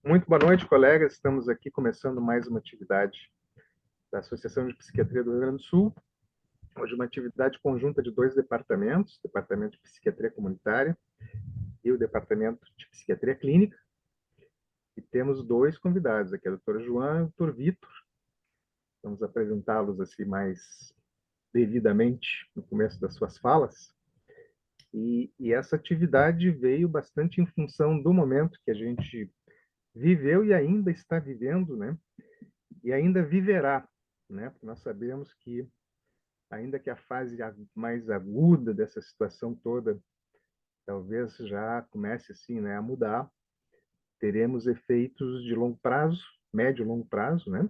Muito boa noite, colegas. Estamos aqui começando mais uma atividade da Associação de Psiquiatria do Rio Grande do Sul. Hoje uma atividade conjunta de dois departamentos, o Departamento de Psiquiatria Comunitária e o Departamento de Psiquiatria Clínica. E temos dois convidados aqui, a doutora Joana e o doutor Vitor. Vamos apresentá-los assim mais devidamente no começo das suas falas. E essa atividade veio bastante em função do momento que a gente viveu e ainda está vivendo, né? E ainda viverá, né? Porque nós sabemos que, ainda que a fase mais aguda dessa situação toda talvez já comece assim, né, a mudar, teremos efeitos de longo prazo, médio e longo prazo, né?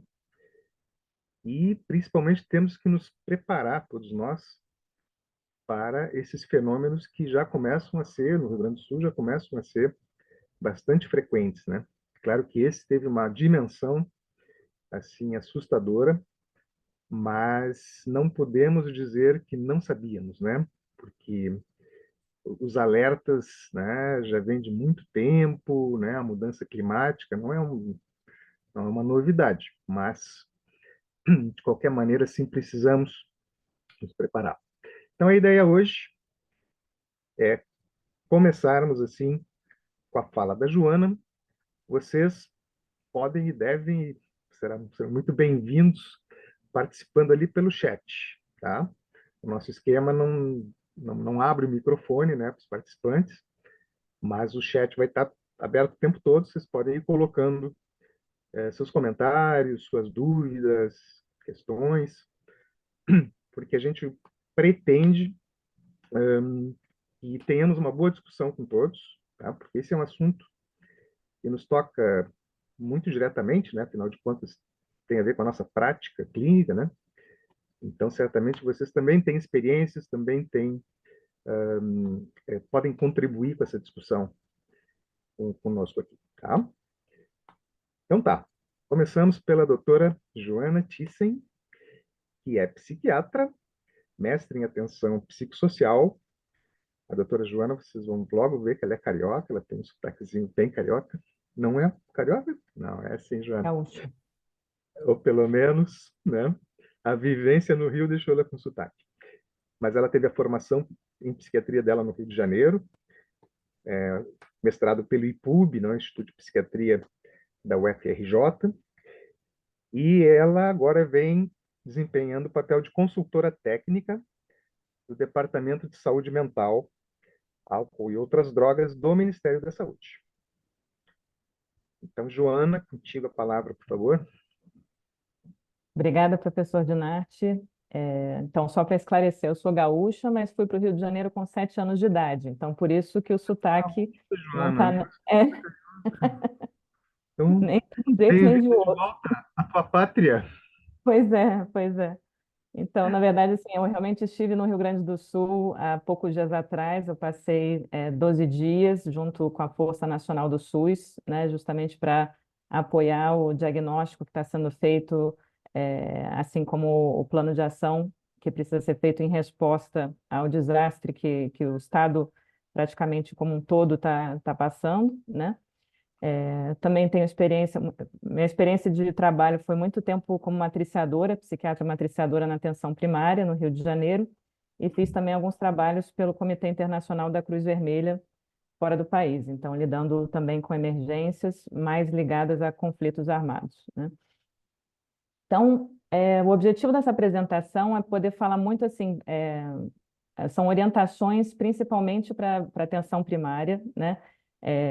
E principalmente temos que nos preparar, todos nós, para esses fenômenos que já começam a ser, no Rio Grande do Sul, já começam a ser bastante frequentes, né? Claro que esse teve uma dimensão assim assustadora, mas não podemos dizer que não sabíamos, né? Porque os alertas, né, já vêm de muito tempo, né? A mudança climática não é uma novidade, mas de qualquer maneira, sim, precisamos nos preparar. Então, a ideia hoje é começarmos assim com a fala da Joana. Vocês podem e devem, serão muito bem-vindos participando ali pelo chat, tá? O nosso esquema não abre o microfone, né, para os participantes, mas o chat vai estar aberto o tempo todo, vocês podem ir colocando seus comentários, suas dúvidas, questões, porque a gente pretende que tenhamos uma boa discussão com todos, tá? Porque esse é um assunto que nos toca muito diretamente, né? Afinal de contas, tem a ver com a nossa prática clínica, né? Então, certamente, vocês também têm experiências, também têm, podem contribuir com essa discussão conosco aqui, tá? Então, tá. Começamos pela doutora Joana Thyssen, que é psiquiatra, mestre em atenção psicossocial. A doutora Joana, vocês vão logo ver que ela é carioca, ela tem um sotaquezinho bem carioca. Não é carioca? Não, é assim, Joana. Gaúcha. Ou pelo menos, né? A vivência no Rio deixou ela com sotaque. Mas ela teve a formação em psiquiatria dela no Rio de Janeiro, mestrado pelo IPUB, no Instituto de Psiquiatria da UFRJ, e ela agora vem desempenhando o papel de consultora técnica do Departamento de Saúde Mental, Álcool e Outras Drogas do Ministério da Saúde. Então, Joana, contigo a palavra, por favor. Obrigada, professor Dinarte. Então, só para esclarecer, eu sou gaúcha, mas fui para o Rio de Janeiro com 7 anos de idade. Então, por isso que o sotaque não Joana, está então, nem de um jeito nem bem-vinda de de outro. volta à tua pátria. Pois é, pois é. Então, na verdade, assim, eu realmente estive no Rio Grande do Sul há poucos dias atrás. Eu passei 12 dias junto com a Força Nacional do SUS, né, justamente para apoiar o diagnóstico que está sendo feito, assim como o plano de ação que precisa ser feito em resposta ao desastre que o Estado, praticamente como um todo, está passando, né? Também tenho experiência, minha experiência de trabalho foi muito tempo como matriciadora, psiquiatra matriciadora na atenção primária, no Rio de Janeiro, e fiz também alguns trabalhos pelo Comitê Internacional da Cruz Vermelha fora do país, então lidando também com emergências mais ligadas a conflitos armados, né? Então, o objetivo dessa apresentação é poder falar muito assim, são orientações principalmente para a atenção primária, né?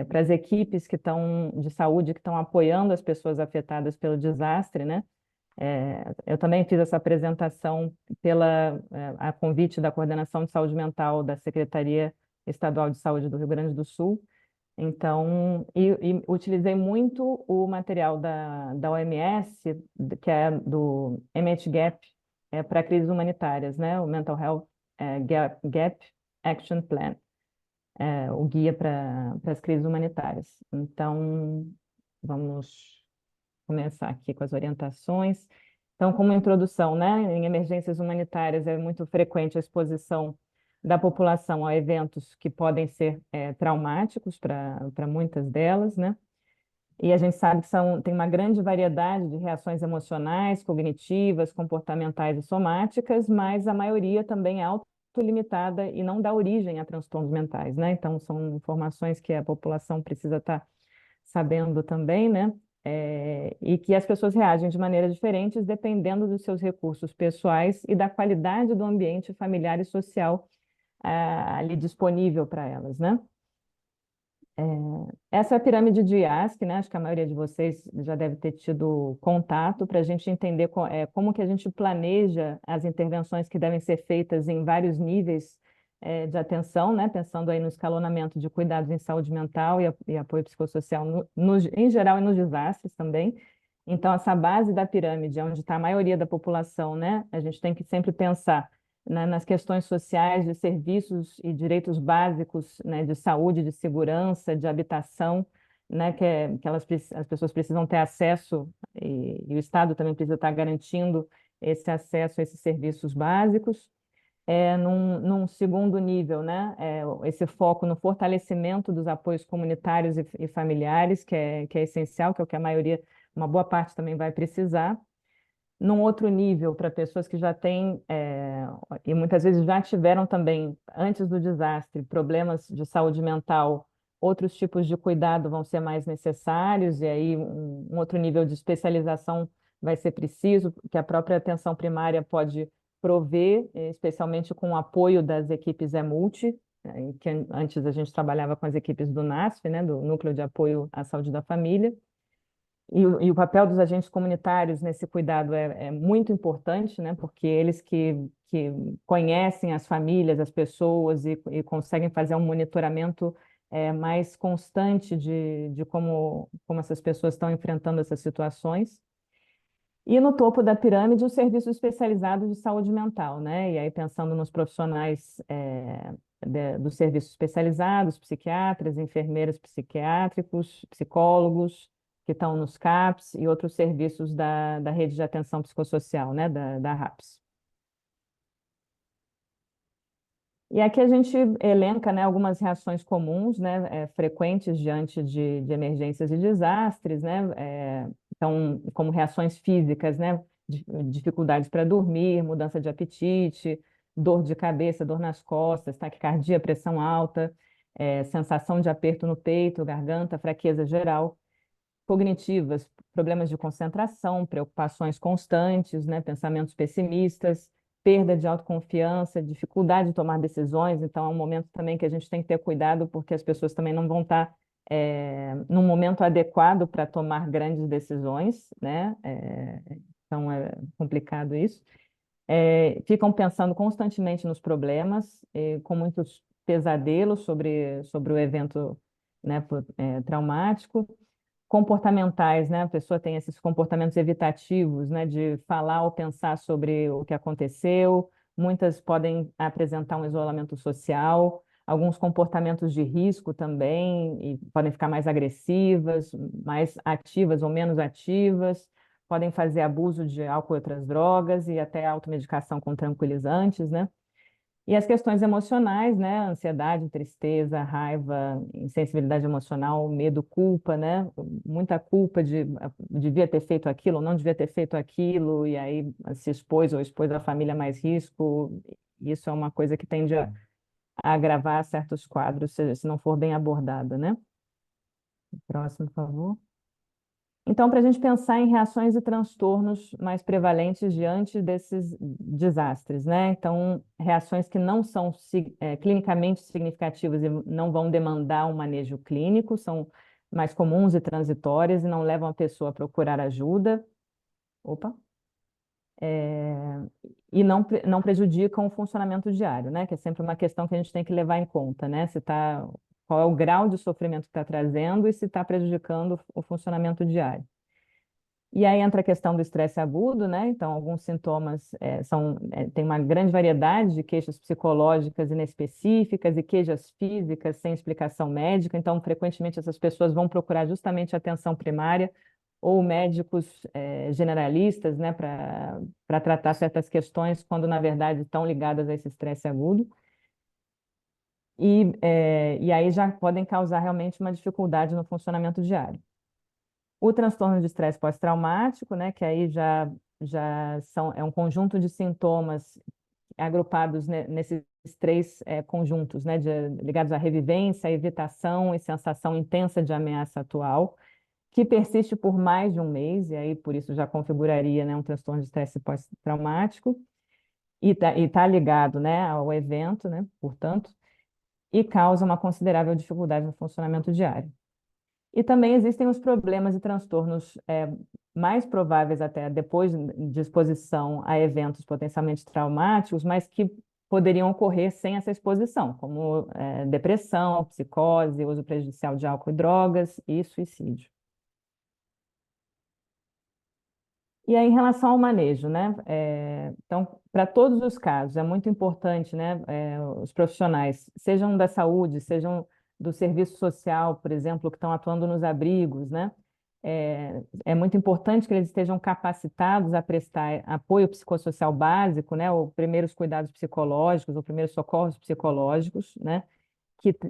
Para as equipes que estão de saúde, que estão apoiando as pessoas afetadas pelo desastre, né? Eu também fiz essa apresentação a convite da Coordenação de Saúde Mental da Secretaria Estadual de Saúde do Rio Grande do Sul. Então, e utilizei muito o material da OMS, que é do MHGAP, para crises humanitárias, né? O Mental Health Gap Action Plan, o guia para as crises humanitárias. Então, vamos começar aqui com as orientações. Então, como introdução, né, em emergências humanitárias é muito frequente a exposição da população a eventos que podem ser traumáticos para muitas delas, né? E a gente sabe que tem uma grande variedade de reações emocionais, cognitivas, comportamentais e somáticas, mas a maioria também é autolimitada e não dá origem a transtornos mentais, né? Então, são informações que a população precisa estar sabendo também, né? E que as pessoas reagem de maneiras diferentes dependendo dos seus recursos pessoais e da qualidade do ambiente familiar e social ali disponível para elas, né? Essa é a pirâmide de IASC, né? Acho que a maioria de vocês já deve ter tido contato para a gente entender como que a gente planeja as intervenções que devem ser feitas em vários níveis de atenção, né? Pensando aí no escalonamento de cuidados em saúde mental e apoio psicossocial em geral e nos desastres também. Então, essa base da pirâmide, onde está a maioria da população, né? A gente tem que sempre pensar nas questões sociais, de serviços e direitos básicos, né, de saúde, de segurança, de habitação, né, as pessoas precisam ter acesso e o Estado também precisa estar garantindo esse acesso a esses serviços básicos. Num segundo nível, né, esse foco no fortalecimento dos apoios comunitários e familiares, que é essencial, que é o que a maioria, uma boa parte também vai precisar. Num outro nível, para pessoas que já têm, e muitas vezes já tiveram também, antes do desastre, problemas de saúde mental, outros tipos de cuidado vão ser mais necessários, e aí um outro nível de especialização vai ser preciso, que a própria atenção primária pode prover, especialmente com o apoio das equipes EMULTI, que antes a gente trabalhava com as equipes do NASF, né, do Núcleo de Apoio à Saúde da Família. E o papel dos agentes comunitários nesse cuidado é muito importante, né? Porque eles que conhecem as famílias, as pessoas e conseguem fazer um monitoramento mais constante de como essas pessoas estão enfrentando essas situações. E no topo da pirâmide, os serviços especializados de saúde mental, né? E aí pensando nos profissionais dos serviços especializados, psiquiatras, enfermeiros psiquiátricos, psicólogos, que estão nos CAPs e outros serviços da rede de atenção psicossocial, né? Da RAPS. E aqui a gente elenca, né, algumas reações comuns, né, frequentes diante de emergências e desastres, né, então, como reações físicas, né, dificuldades para dormir, mudança de apetite, dor de cabeça, dor nas costas, taquicardia, pressão alta, sensação de aperto no peito, garganta, fraqueza geral. Cognitivas, problemas de concentração, preocupações constantes, né, pensamentos pessimistas, perda de autoconfiança, dificuldade de tomar decisões. Então, é um momento também que a gente tem que ter cuidado, porque as pessoas também não vão estar num momento adequado para tomar grandes decisões, né? Então, é complicado isso. Ficam pensando constantemente nos problemas, com muitos pesadelos sobre o evento, né, traumático. Comportamentais, né? A pessoa tem esses comportamentos evitativos, né? De falar ou pensar sobre o que aconteceu. Muitas podem apresentar um isolamento social, alguns comportamentos de risco também, e podem ficar mais agressivas, mais ativas ou menos ativas, podem fazer abuso de álcool e outras drogas e até automedicação com tranquilizantes, né? E as questões emocionais, né? Ansiedade, tristeza, raiva, insensibilidade emocional, medo, culpa, né? Muita culpa de devia ter feito aquilo, ou não devia ter feito aquilo, e aí se expôs ou expôs a família a mais risco. Isso é uma coisa que tende a agravar certos quadros, se não for bem abordada, né? Próximo, por favor. Então, para a gente pensar em reações e transtornos mais prevalentes diante desses desastres, né? Então, reações que não são clinicamente significativas e não vão demandar um manejo clínico, são mais comuns e transitórias e não levam a pessoa a procurar ajuda. Opa! E não prejudicam o funcionamento diário, né? Que é sempre uma questão que a gente tem que levar em conta, né? Qual é o grau de sofrimento que está trazendo e se está prejudicando o funcionamento diário. E aí entra a questão do estresse agudo, né? Então, alguns sintomas tem uma grande variedade de queixas psicológicas inespecíficas e queixas físicas sem explicação médica. Então, frequentemente essas pessoas vão procurar justamente atenção primária ou médicos generalistas, né, para tratar certas questões, quando na verdade estão ligadas a esse estresse agudo. E aí já podem causar realmente uma dificuldade no funcionamento diário. O transtorno de estresse pós-traumático, né, que aí é um conjunto de sintomas agrupados nesses três conjuntos, né, ligados à revivência, à evitação e sensação intensa de ameaça atual, que persiste por mais de um mês, e aí por isso já configuraria, né, um transtorno de estresse pós-traumático, e tá ligado, né, ao evento, né, portanto, e causa uma considerável dificuldade no funcionamento diário. E também existem os problemas e transtornos mais prováveis até depois de exposição a eventos potencialmente traumáticos, mas que poderiam ocorrer sem essa exposição, como depressão, psicose, uso prejudicial de álcool e drogas e suicídio. E aí, em relação ao manejo, né? Então, para todos os casos, é muito importante, né? Os profissionais, sejam da saúde, sejam do serviço social, por exemplo, que estão atuando nos abrigos, né? É muito importante que eles estejam capacitados a prestar apoio psicossocial básico, né? Ou primeiros cuidados psicológicos, ou primeiros socorros psicológicos, né?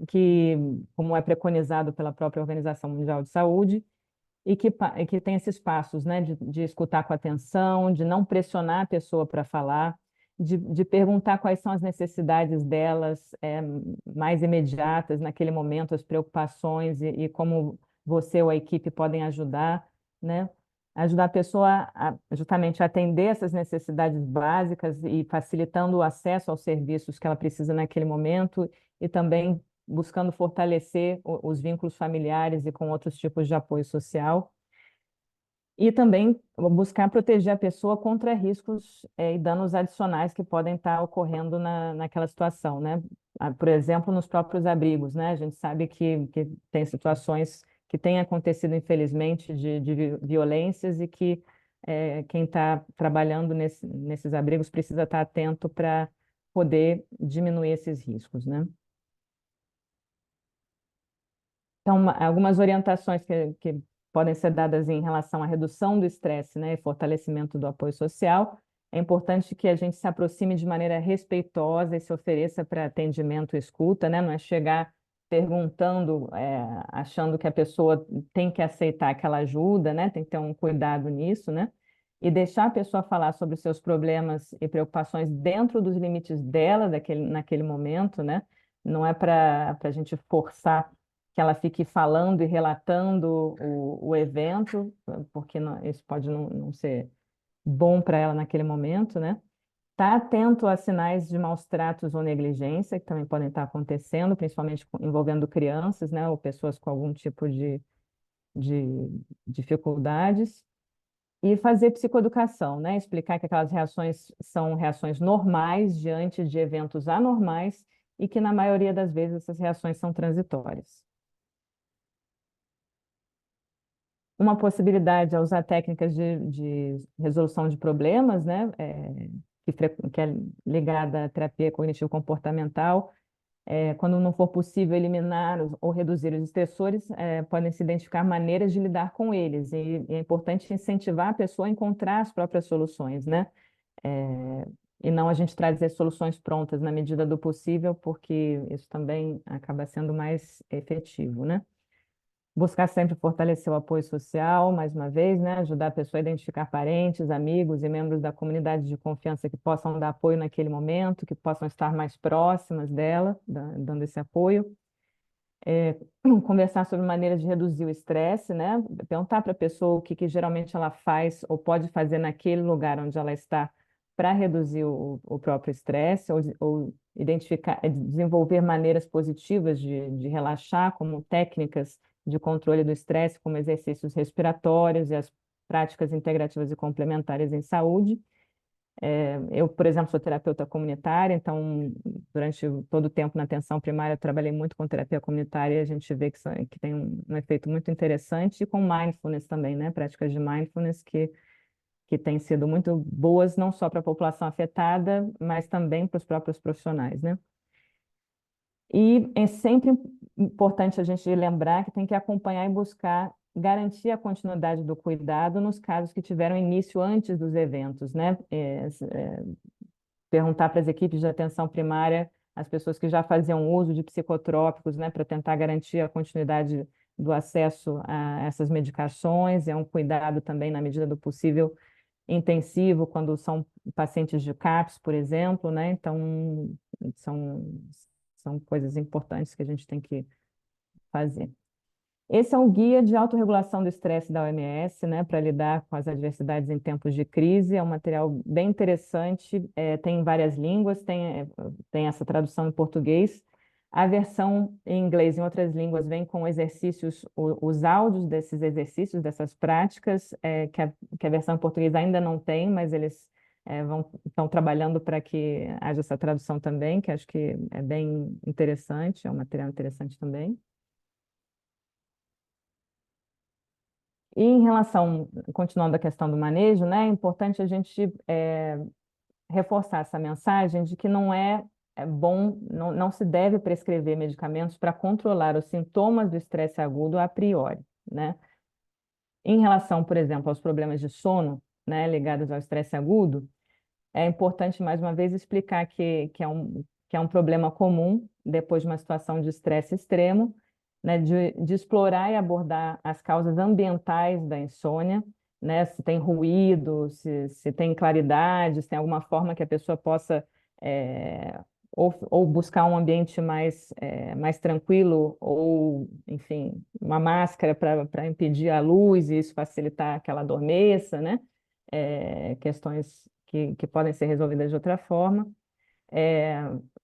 Que, como é preconizado pela própria Organização Mundial de Saúde, e que tem esses passos, né, de escutar com atenção, de não pressionar a pessoa para falar, de perguntar quais são as necessidades delas mais imediatas naquele momento, as preocupações e como você ou a equipe podem ajudar, né? Ajudar a pessoa a justamente atender essas necessidades básicas e facilitando o acesso aos serviços que ela precisa naquele momento e também buscando fortalecer os vínculos familiares e com outros tipos de apoio social. E também buscar proteger a pessoa contra riscos e danos adicionais que podem estar ocorrendo naquela situação, né? Por exemplo, nos próprios abrigos, né? A gente sabe que tem situações que têm acontecido, infelizmente, de violências e que quem está trabalhando nesses abrigos precisa estar atento para poder diminuir esses riscos, né? Então, algumas orientações que podem ser dadas em relação à redução do estresse, né, e fortalecimento do apoio social. É importante que a gente se aproxime de maneira respeitosa e se ofereça para atendimento e escuta, né? Não é chegar perguntando, achando que a pessoa tem que aceitar aquela ajuda, né? Tem que ter um cuidado nisso, né? E deixar a pessoa falar sobre os seus problemas e preocupações dentro dos limites dela naquele momento, né? Não é para a gente forçar que ela fique falando e relatando o evento, porque isso pode não ser bom para ela naquele momento, né? Tá atento a sinais de maus tratos ou negligência, que também podem estar acontecendo, principalmente envolvendo crianças, né? Ou pessoas com algum tipo de dificuldades. E fazer psicoeducação, né? Explicar que aquelas reações são reações normais diante de eventos anormais e que, na maioria das vezes, essas reações são transitórias. Uma possibilidade é usar técnicas de resolução de problemas, né, que é ligada à terapia cognitivo-comportamental. Quando não for possível eliminar ou reduzir os estressores, podem se identificar maneiras de lidar com eles. E é importante incentivar a pessoa a encontrar as próprias soluções, né? E não a gente trazer soluções prontas na medida do possível, porque isso também acaba sendo mais efetivo, né? Buscar sempre fortalecer o apoio social, mais uma vez, né? Ajudar a pessoa a identificar parentes, amigos e membros da comunidade de confiança que possam dar apoio naquele momento, que possam estar mais próximas dela, dando esse apoio. Conversar sobre maneiras de reduzir o estresse, né? Perguntar para a pessoa o que geralmente ela faz ou pode fazer naquele lugar onde ela está para reduzir o próprio estresse, ou identificar, desenvolver maneiras positivas de relaxar, como técnicas de controle do estresse, como exercícios respiratórios e as práticas integrativas e complementares em saúde. Eu, por exemplo, sou terapeuta comunitária, então, durante todo o tempo na atenção primária, eu trabalhei muito com terapia comunitária e a gente vê que tem um efeito muito interessante, e com mindfulness também, né? Práticas de mindfulness que têm sido muito boas, não só para a população afetada, mas também para os próprios profissionais, né? E é sempre importante a gente lembrar que tem que acompanhar e buscar garantir a continuidade do cuidado nos casos que tiveram início antes dos eventos, né? Perguntar para as equipes de atenção primária, as pessoas que já faziam uso de psicotrópicos, né, para tentar garantir a continuidade do acesso a essas medicações, é um cuidado também, na medida do possível, intensivo, quando são pacientes de CAPS, por exemplo, né? Então, são, são coisas importantes que a gente tem que fazer. Esse é um guia de autorregulação do estresse da OMS, né, para lidar com as adversidades em tempos de crise. É um material bem interessante, tem várias línguas, tem essa tradução em português. A versão em inglês e em outras línguas vem com exercícios, os áudios desses exercícios, dessas práticas, que a versão em português ainda não tem, mas eles estão trabalhando para que haja essa tradução também, que acho que é bem interessante, é um material interessante também. E em relação, continuando a questão do manejo, né, é importante a gente reforçar essa mensagem de que não é bom, não se deve prescrever medicamentos para controlar os sintomas do estresse agudo a priori, né? Em relação, por exemplo, aos problemas de sono, né, ligados ao estresse agudo, é importante, mais uma vez, explicar que é um problema comum depois de uma situação de estresse extremo, né, de explorar e abordar as causas ambientais da insônia, né, se tem ruído, se tem claridade, se tem alguma forma que a pessoa possa ou buscar um ambiente mais tranquilo, ou, enfim, uma máscara para impedir a luz e isso facilitar que ela adormeça, né? Questões que podem ser resolvidas de outra forma.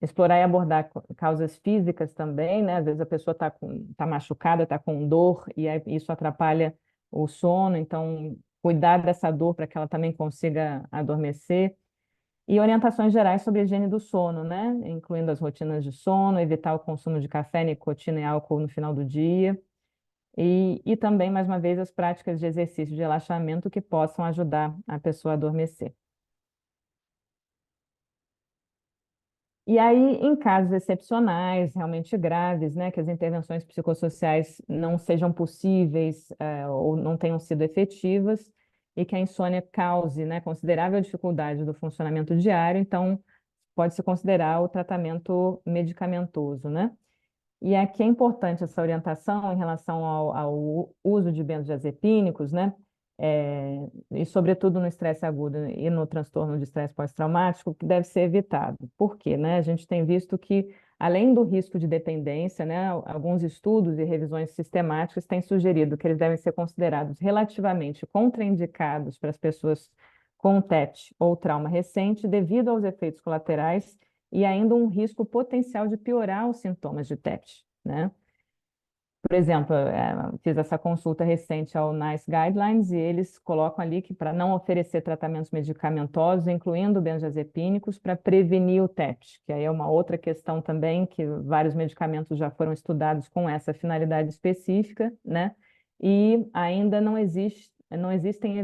Explorar e abordar causas físicas também, né? Às vezes a pessoa tá machucada, está com dor, e aí isso atrapalha o sono, então cuidar dessa dor para que ela também consiga adormecer. E orientações gerais sobre a higiene do sono, né? Incluindo as rotinas de sono, evitar o consumo de café, nicotina e álcool no final do dia. E também, mais uma vez, as práticas de exercício de relaxamento que possam ajudar a pessoa a adormecer. E aí, em casos excepcionais, realmente graves, né, que as intervenções psicossociais não sejam possíveis, ou não tenham sido efetivas, e que a insônia cause, né, considerável dificuldade do funcionamento diário, então pode-se considerar o tratamento medicamentoso, né? E aqui é importante essa orientação em relação ao uso de benzodiazepínicos, né? E sobretudo no estresse agudo e no transtorno de estresse pós-traumático, que deve ser evitado. Por quê, né? A gente tem visto que, além do risco de dependência, né, alguns estudos e revisões sistemáticas têm sugerido que eles devem ser considerados relativamente contraindicados para as pessoas com TEP ou trauma recente, devido aos efeitos colaterais e ainda um risco potencial de piorar os sintomas de TEP, né? Por exemplo, fiz essa consulta recente ao NICE Guidelines e eles colocam ali que para não oferecer tratamentos medicamentosos, incluindo benzodiazepínicos, para prevenir o TEP, que aí é uma outra questão também, que vários medicamentos já foram estudados com essa finalidade específica, né? E ainda não existem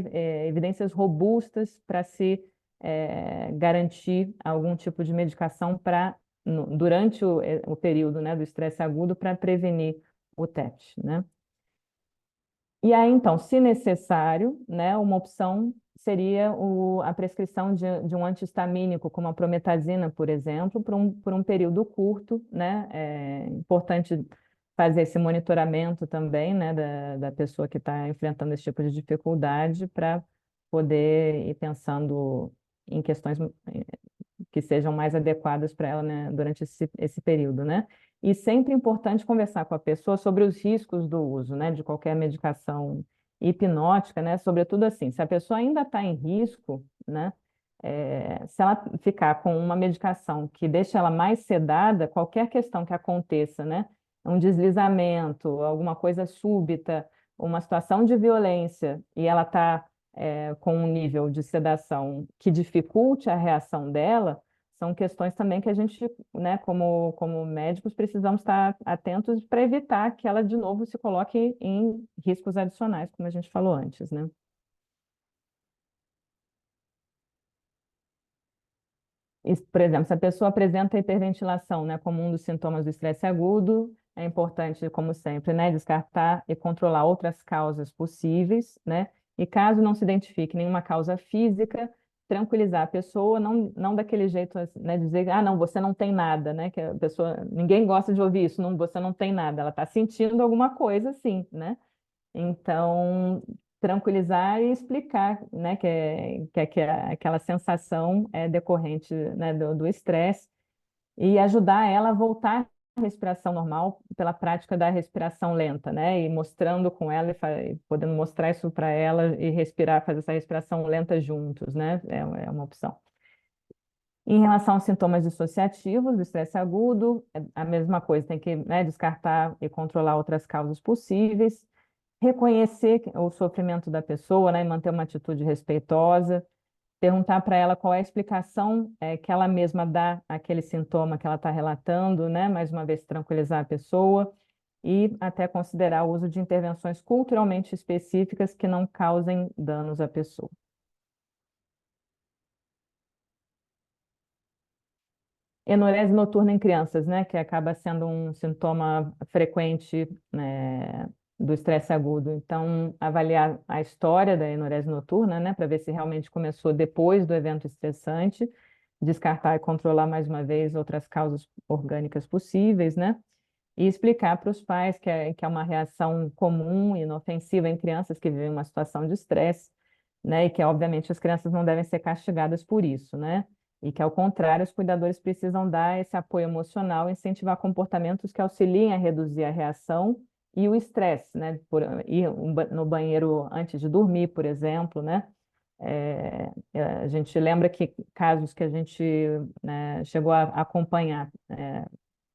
evidências robustas para se garantir algum tipo de medicação durante o período, né, do estresse agudo para prevenir o TEP, né? E aí, então, se necessário, né, uma opção seria a prescrição de um anti-histamínico, como a prometazina, por exemplo, por um período curto, né? É importante fazer esse monitoramento também, né, da pessoa que está enfrentando esse tipo de dificuldade para poder ir pensando em questões que sejam mais adequadas para ela, né, durante esse período, né? E sempre é importante conversar com a pessoa sobre os riscos do uso, né, de qualquer medicação hipnótica, né? Sobretudo assim, se a pessoa ainda está em risco, né? Se ela ficar com uma medicação que deixa ela mais sedada, qualquer questão que aconteça, né? Um deslizamento, alguma coisa súbita, uma situação de violência, e ela está com um nível de sedação que dificulte a reação dela, são questões também que a gente, né, como médicos, precisamos estar atentos para evitar que ela, de novo, se coloque em riscos adicionais, como a gente falou antes, né? Por exemplo, se a pessoa apresenta hiperventilação, né, como um dos sintomas do estresse agudo, é importante, como sempre, né, descartar e controlar outras causas possíveis, né? E caso não se identifique nenhuma causa física, tranquilizar a pessoa, não daquele jeito, né, dizer, ah, não, você não tem nada, né, que a pessoa, ninguém gosta de ouvir isso, não, você não tem nada, ela está sentindo alguma coisa, sim, né? Então, tranquilizar e explicar, né, que aquela sensação é decorrente, né, do estresse e ajudar ela a voltar à respiração normal pela prática da respiração lenta, né, e mostrando com ela e podendo mostrar isso para ela e respirar, fazer essa respiração lenta juntos, né, é uma opção. Em relação aos sintomas dissociativos do estresse agudo, é a mesma coisa, tem que, né, descartar e controlar outras causas possíveis, reconhecer o sofrimento da pessoa, né, e manter uma atitude respeitosa, perguntar para ela qual é a explicação que ela mesma dá àquele sintoma que ela está relatando, né, mais uma vez tranquilizar a pessoa e até considerar o uso de intervenções culturalmente específicas que não causem danos à pessoa. Enurese noturna em crianças, né, que acaba sendo um sintoma frequente, né, do estresse agudo. Então, avaliar a história da enurese noturna, né, para ver se realmente começou depois do evento estressante, descartar e controlar mais uma vez outras causas orgânicas possíveis, né, e explicar para os pais que é uma reação comum e inofensiva em crianças que vivem uma situação de estresse, né, e que, obviamente, as crianças não devem ser castigadas por isso, né, e que, ao contrário, os cuidadores precisam dar esse apoio emocional e incentivar comportamentos que auxiliem a reduzir a reação e o estresse, né, por ir no banheiro antes de dormir, por exemplo, né, a gente lembra que casos que a gente, né, chegou a acompanhar,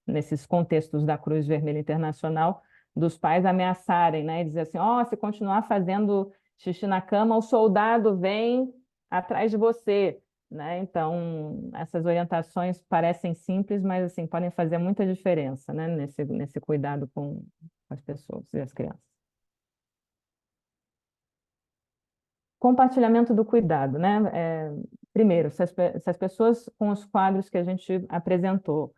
nesses contextos da Cruz Vermelha Internacional, dos pais ameaçarem, né? E dizer assim, ó, se continuar fazendo xixi na cama, o soldado vem atrás de você, né? Então, essas orientações parecem simples, mas assim, podem fazer muita diferença, né? Nesse cuidado com as pessoas e as crianças. Compartilhamento do cuidado, né? Primeiro, se as pessoas com os quadros que a gente apresentou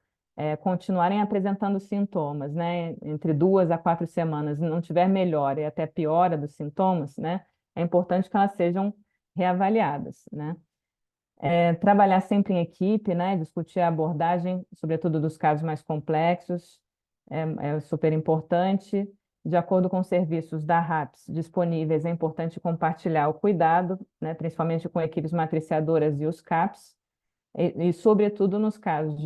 continuarem apresentando sintomas, né, entre 2 a 4 semanas, e não tiver melhora e até piora dos sintomas, né, é importante que elas sejam reavaliadas, né? Trabalhar sempre em equipe, né, discutir a abordagem, sobretudo dos casos mais complexos, é super importante. De acordo com os serviços da RAPS disponíveis, é importante compartilhar o cuidado, né, principalmente com equipes matriciadoras e os CAPs, sobretudo nos casos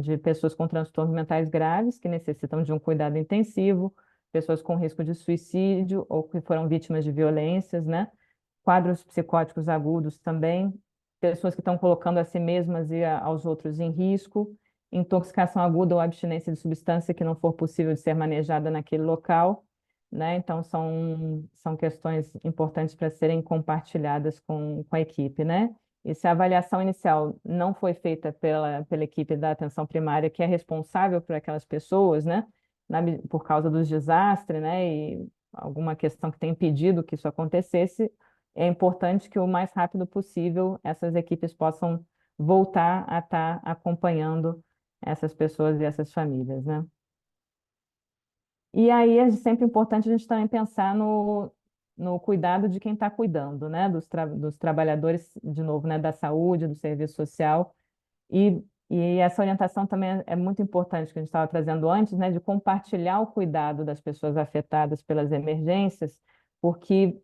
de pessoas com transtornos mentais graves, que necessitam de um cuidado intensivo, pessoas com risco de suicídio ou que foram vítimas de violências, né? Quadros psicóticos agudos também, pessoas que estão colocando a si mesmas e aos outros em risco, intoxicação aguda ou abstinência de substância que não for possível de ser manejada naquele local, né? Então, são questões importantes para serem compartilhadas com a equipe, né? E se a avaliação inicial não foi feita pela equipe da atenção primária, que é responsável por aquelas pessoas, né? Por causa dos desastres, né? E alguma questão que tem impedido que isso acontecesse, é importante que o mais rápido possível essas equipes possam voltar a estar acompanhando essas pessoas e essas famílias, né? E aí é sempre importante a gente também pensar no cuidado de quem está cuidando, né? Dos trabalhadores, de novo, né? Da saúde, do serviço social. E essa orientação também é muito importante, que a gente estava trazendo antes, né? De compartilhar o cuidado das pessoas afetadas pelas emergências, porque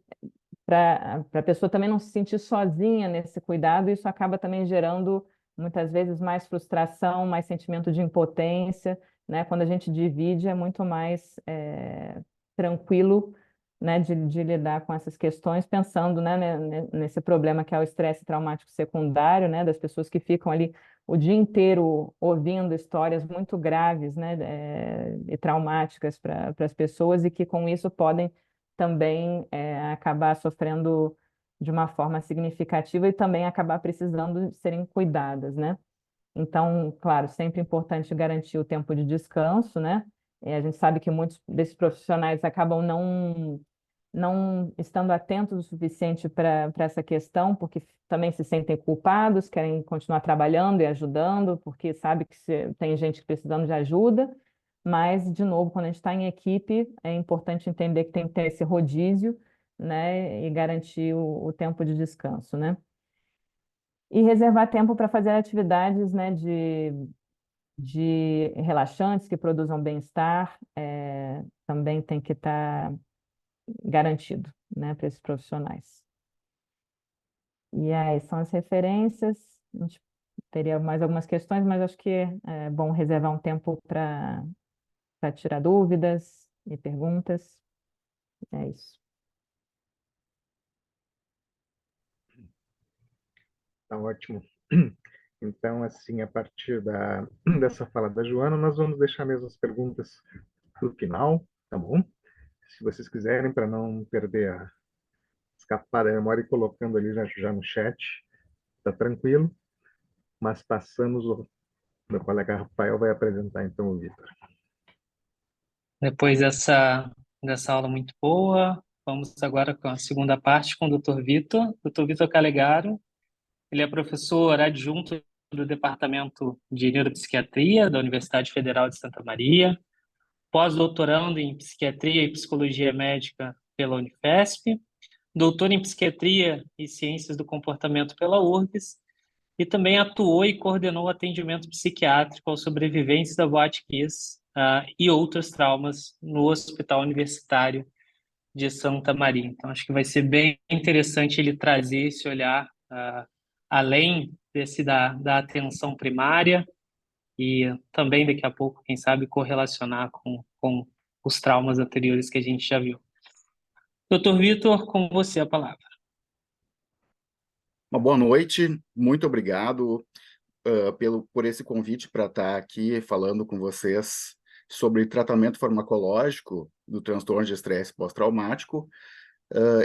para a pessoa também não se sentir sozinha nesse cuidado, isso acaba também gerando muitas vezes mais frustração, mais sentimento de impotência, né? Quando a gente divide, é muito mais tranquilo, né, de lidar com essas questões, pensando, né, nesse problema que é o estresse traumático secundário, né, das pessoas que ficam ali o dia inteiro ouvindo histórias muito graves, né, e traumáticas para as pessoas e que com isso podem também acabar sofrendo de uma forma significativa e também acabar precisando de serem cuidadas, né? Então, claro, sempre importante garantir o tempo de descanso, né? A gente sabe que muitos desses profissionais acabam não estando atentos o suficiente para essa questão, porque também se sentem culpados, querem continuar trabalhando e ajudando, porque sabe que tem gente precisando de ajuda, mas, de novo, quando a gente está em equipe, é importante entender que tem que ter esse rodízio, né, e garantir o tempo de descanso, né? E reservar tempo para fazer atividades, né, de relaxantes que produzam bem-estar, também tem que estar garantido, né, para esses profissionais. E aí são as referências. A gente teria mais algumas questões, mas acho que é bom reservar um tempo para tirar dúvidas e perguntas. É isso. Tá ótimo. Então, assim, a partir dessa fala da Joana, nós vamos deixar mesmo as perguntas para o final, tá bom? Se vocês quiserem, para não perder escapar da memória e colocando ali já no chat, tá tranquilo. Mas passamos, o meu colega Rafael vai apresentar então o Vitor. Depois dessa aula muito boa, vamos agora com a segunda parte com o Dr. Vitor. Dr. Vitor Calegaro, ele é professor adjunto do Departamento de Neuropsiquiatria da Universidade Federal de Santa Maria, pós-doutorando em Psiquiatria e Psicologia Médica pela Unifesp, doutor em Psiquiatria e Ciências do Comportamento pela URGS, e também atuou e coordenou atendimento psiquiátrico aos sobreviventes da Boate Kiss e outros traumas no Hospital Universitário de Santa Maria. Então, acho que vai ser bem interessante ele trazer esse olhar além desse da atenção primária e também, daqui a pouco, quem sabe, correlacionar com os traumas anteriores que a gente já viu. Doutor Vitor, com você a palavra. Uma boa noite, muito obrigado por esse convite para estar aqui falando com vocês sobre tratamento farmacológico do transtorno de estresse pós-traumático.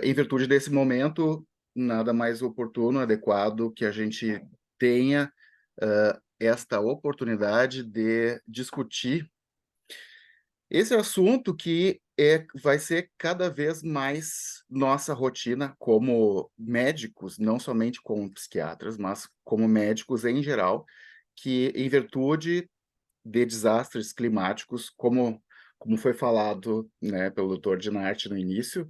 Em virtude desse momento, nada mais oportuno, adequado que a gente tenha esta oportunidade de discutir esse assunto que vai ser cada vez mais nossa rotina como médicos, não somente como psiquiatras, mas como médicos em geral, que em virtude de desastres climáticos, como foi falado, né, pelo Dr. Dinarte no início,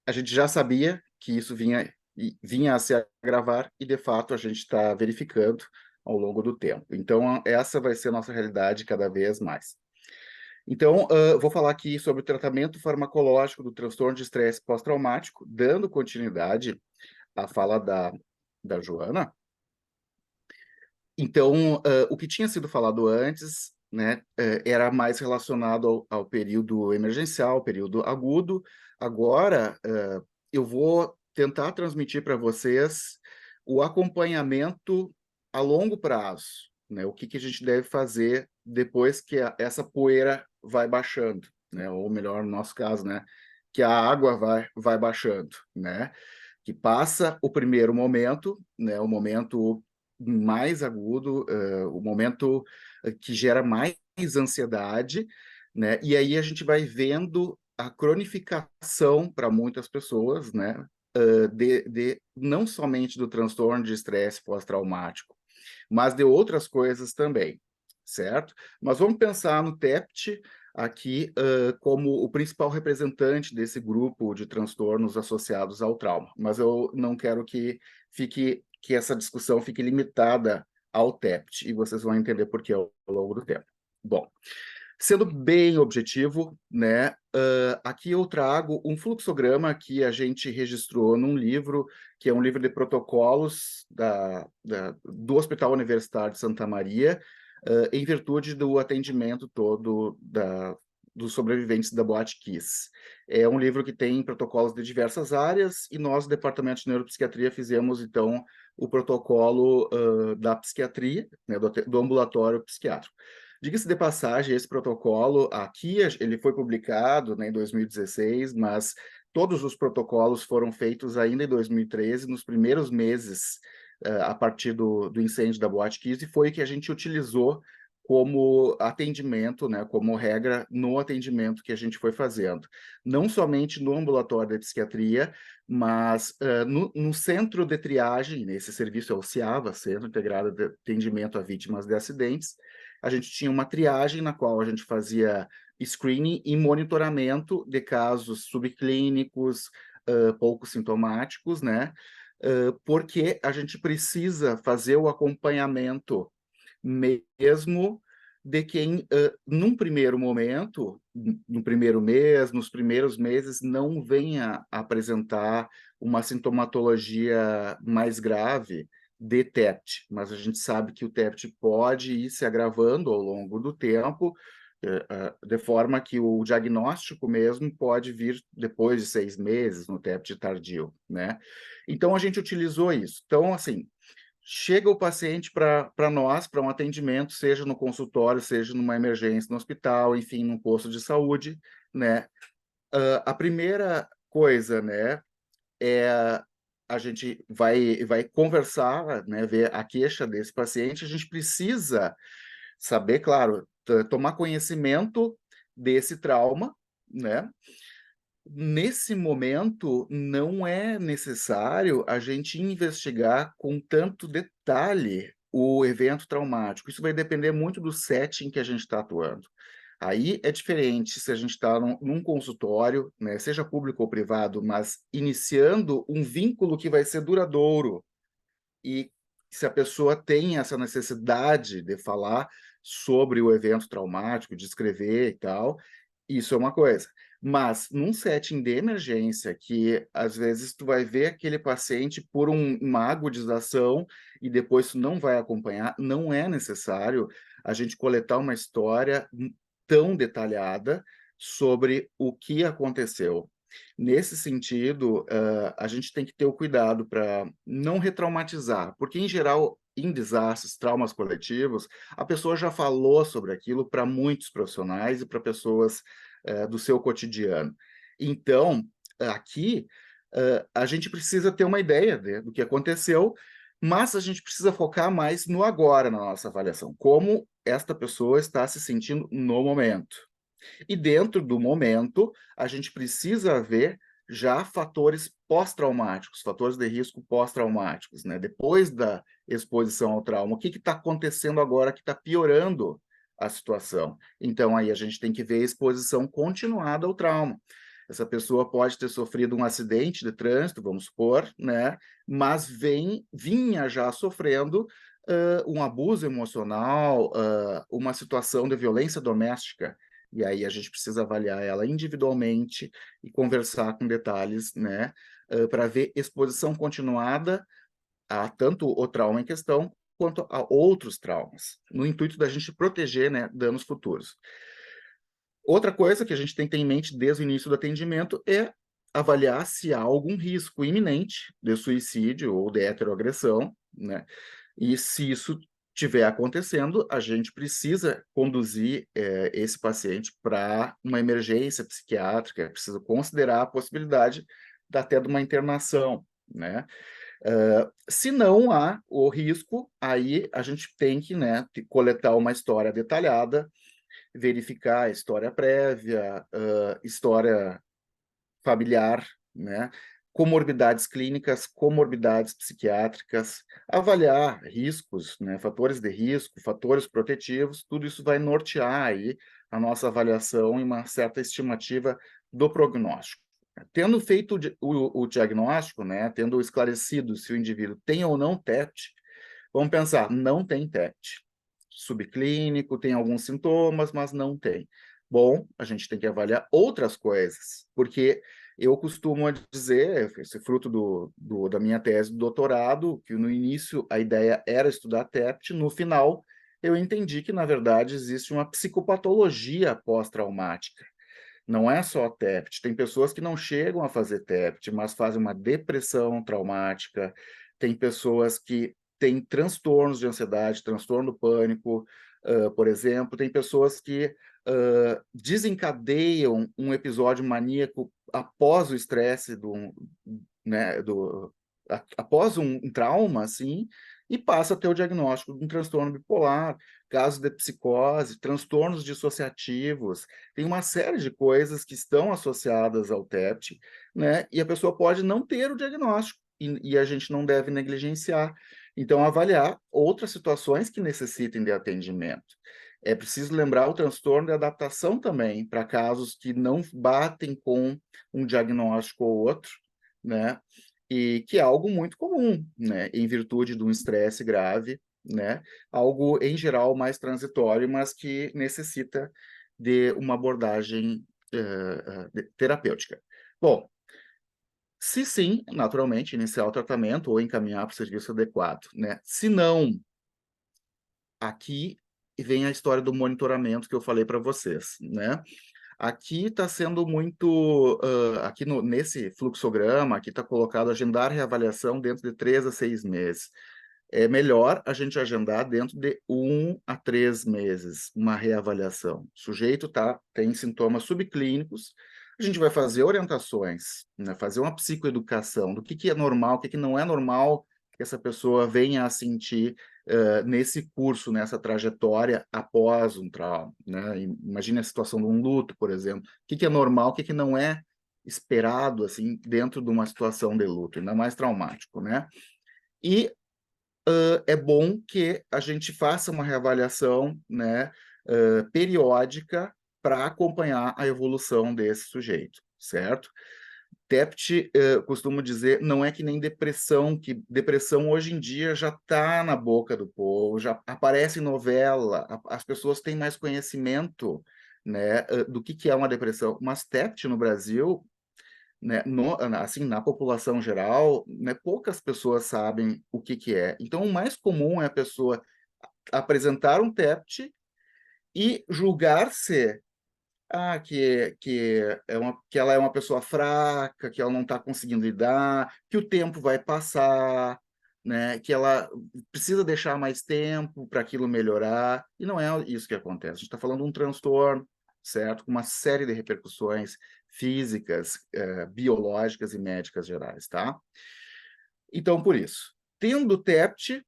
a gente já sabia que isso vinha a se agravar e, de fato, a gente está verificando ao longo do tempo. Então, essa vai ser a nossa realidade cada vez mais. Então, vou falar aqui sobre o tratamento farmacológico do transtorno de estresse pós-traumático, dando continuidade à fala da Joana. Então, o que tinha sido falado antes, né, era mais relacionado ao período emergencial, período agudo. Agora, eu vou tentar transmitir para vocês o acompanhamento a longo prazo, né, o que a gente deve fazer depois que essa poeira vai baixando, né, ou melhor, no nosso caso, né, que a água vai baixando, né, que passa o primeiro momento, né, o momento mais agudo, o momento que gera mais ansiedade, né? E aí a gente vai vendo a cronificação para muitas pessoas, né? Não somente do transtorno de estresse pós-traumático, mas de outras coisas também, certo? Mas vamos pensar no TEPT aqui como o principal representante desse grupo de transtornos associados ao trauma. Mas eu não quero que essa discussão fique limitada ao TEPT, e vocês vão entender por que ao longo do tempo. Bom, sendo bem objetivo, né, aqui eu trago um fluxograma que a gente registrou num livro, que é um livro de protocolos do Hospital Universitário de Santa Maria, em virtude do atendimento todo dos sobreviventes da Boate Kiss. É um livro que tem protocolos de diversas áreas, e nós, do Departamento de Neuropsiquiatria, fizemos, então, o protocolo da psiquiatria, né, do ambulatório psiquiátrico. Diga-se de passagem, esse protocolo aqui, ele foi publicado, né, em 2016, mas todos os protocolos foram feitos ainda em 2013, nos primeiros meses, a partir do incêndio da Boate Kiss, e foi que a gente utilizou como atendimento, né, como regra no atendimento que a gente foi fazendo. Não somente no ambulatório da psiquiatria, mas no centro de triagem, nesse serviço é o CIAVA, Centro Integrado de Atendimento a Vítimas de Acidentes, a gente tinha uma triagem na qual a gente fazia screening e monitoramento de casos subclínicos, pouco sintomáticos, né? porque a gente precisa fazer o acompanhamento mesmo de quem, num primeiro momento, no primeiro mês, nos primeiros meses, não venha apresentar uma sintomatologia mais grave de TEPT, mas a gente sabe que o TEPT pode ir se agravando ao longo do tempo, de forma que o diagnóstico mesmo pode vir depois de 6 meses no TEPT tardio, né? Então, a gente utilizou isso. Então, assim, chega o paciente para nós, para um atendimento, seja no consultório, seja numa emergência no hospital, enfim, num posto de saúde, né? A primeira coisa, né, é a gente vai conversar, né, ver a queixa desse paciente, a gente precisa saber, claro, tomar conhecimento desse trauma, né? Nesse momento, não é necessário a gente investigar com tanto detalhe o evento traumático. Isso vai depender muito do setting que a gente está atuando. Aí é diferente se a gente está num consultório, né, seja público ou privado, mas iniciando um vínculo que vai ser duradouro. E se a pessoa tem essa necessidade de falar sobre o evento traumático, de escrever e tal, isso é uma coisa. Mas num setting de emergência, que às vezes tu vai ver aquele paciente por uma agudização e depois tu não vai acompanhar, não é necessário a gente coletar uma história tão detalhada sobre o que aconteceu. Nesse sentido, a gente tem que ter o cuidado para não retraumatizar, porque, em geral, em desastres, traumas coletivos, a pessoa já falou sobre aquilo para muitos profissionais e para pessoas do seu cotidiano. Então, aqui, a gente precisa ter uma ideia do que aconteceu, mas a gente precisa focar mais no agora na nossa avaliação, como esta pessoa está se sentindo no momento. E dentro do momento, a gente precisa ver já fatores pós-traumáticos, fatores de risco pós-traumáticos, né? Depois da exposição ao trauma, o que está acontecendo agora que está piorando a situação? Então, aí a gente tem que ver a exposição continuada ao trauma. Essa pessoa pode ter sofrido um acidente de trânsito, vamos supor, né? Mas vinha já sofrendo um abuso emocional, uma situação de violência doméstica. E aí a gente precisa avaliar ela individualmente e conversar com detalhes, né, para ver exposição continuada a tanto o trauma em questão quanto a outros traumas, no intuito da gente proteger, né, danos futuros. Outra coisa que a gente tem que ter em mente desde o início do atendimento é avaliar se há algum risco iminente de suicídio ou de heteroagressão, né? E se isso estiver acontecendo, a gente precisa conduzir esse paciente para uma emergência psiquiátrica, precisa considerar a possibilidade até de uma internação, né? Se não há o risco, aí a gente tem que, né, coletar uma história detalhada, verificar a história prévia, história familiar, né? Comorbidades clínicas, comorbidades psiquiátricas, avaliar riscos, né? Fatores de risco, fatores protetivos, tudo isso vai nortear aí a nossa avaliação e uma certa estimativa do prognóstico. Tendo feito o diagnóstico, né? Tendo esclarecido se o indivíduo tem ou não TEPT, vamos pensar, não tem TEPT. Subclínico, tem alguns sintomas, mas não tem. Bom, a gente tem que avaliar outras coisas, porque eu costumo dizer, esse fruto da minha tese de doutorado, que no início a ideia era estudar TEPT, no final eu entendi que, na verdade, existe uma psicopatologia pós-traumática. Não é só TEPT, tem pessoas que não chegam a fazer TEPT, mas fazem uma depressão traumática, tem pessoas que têm transtornos de ansiedade, transtorno do pânico, por exemplo, tem pessoas que desencadeiam um episódio maníaco após o estresse, né, após um trauma, assim, e passa a ter o diagnóstico de um transtorno bipolar, casos de psicose, transtornos dissociativos, tem uma série de coisas que estão associadas ao TEPT, né? E a pessoa pode não ter o diagnóstico, e a gente não deve negligenciar. Então, avaliar outras situações que necessitem de atendimento. É preciso lembrar o transtorno de adaptação também, para casos que não batem com um diagnóstico ou outro, né? e que é algo muito comum, né, em virtude de um estresse grave, né, algo em geral mais transitório, mas que necessita de uma abordagem terapêutica. Bom, se sim, naturalmente, iniciar o tratamento ou encaminhar para o serviço adequado, né? Se não, aqui vem a história do monitoramento que eu falei para vocês, né? Aqui está sendo muito, aqui nesse fluxograma, aqui está colocado agendar reavaliação dentro de 3 a 6 meses. É melhor a gente agendar dentro de 1 a 3 meses uma reavaliação. O sujeito tem sintomas subclínicos, a gente vai fazer orientações, né, fazer uma psicoeducação do que é normal, o que não é normal que essa pessoa venha a sentir nesse curso, nessa trajetória após um trauma, né? Imagine a situação de um luto, por exemplo. O que é normal, o que não é esperado assim dentro de uma situação de luto, ainda mais traumático, né? E é bom que a gente faça uma reavaliação, né, periódica para acompanhar a evolução desse sujeito, certo? TEPT, costumo dizer, não é que nem depressão, que depressão hoje em dia já está na boca do povo, já aparece em novela, as pessoas têm mais conhecimento, né, do que é uma depressão. Mas TEPT no Brasil, né, assim, na população geral, né, poucas pessoas sabem o que é. Então, o mais comum é a pessoa apresentar um TEPT e julgar-se que ela é uma pessoa fraca, que ela não está conseguindo lidar, que o tempo vai passar, né, que ela precisa deixar mais tempo para aquilo melhorar, e não é isso que acontece. A gente está falando de um transtorno, certo? Com uma série de repercussões físicas, biológicas e médicas gerais, tá? Então, por isso, tendo TEPT,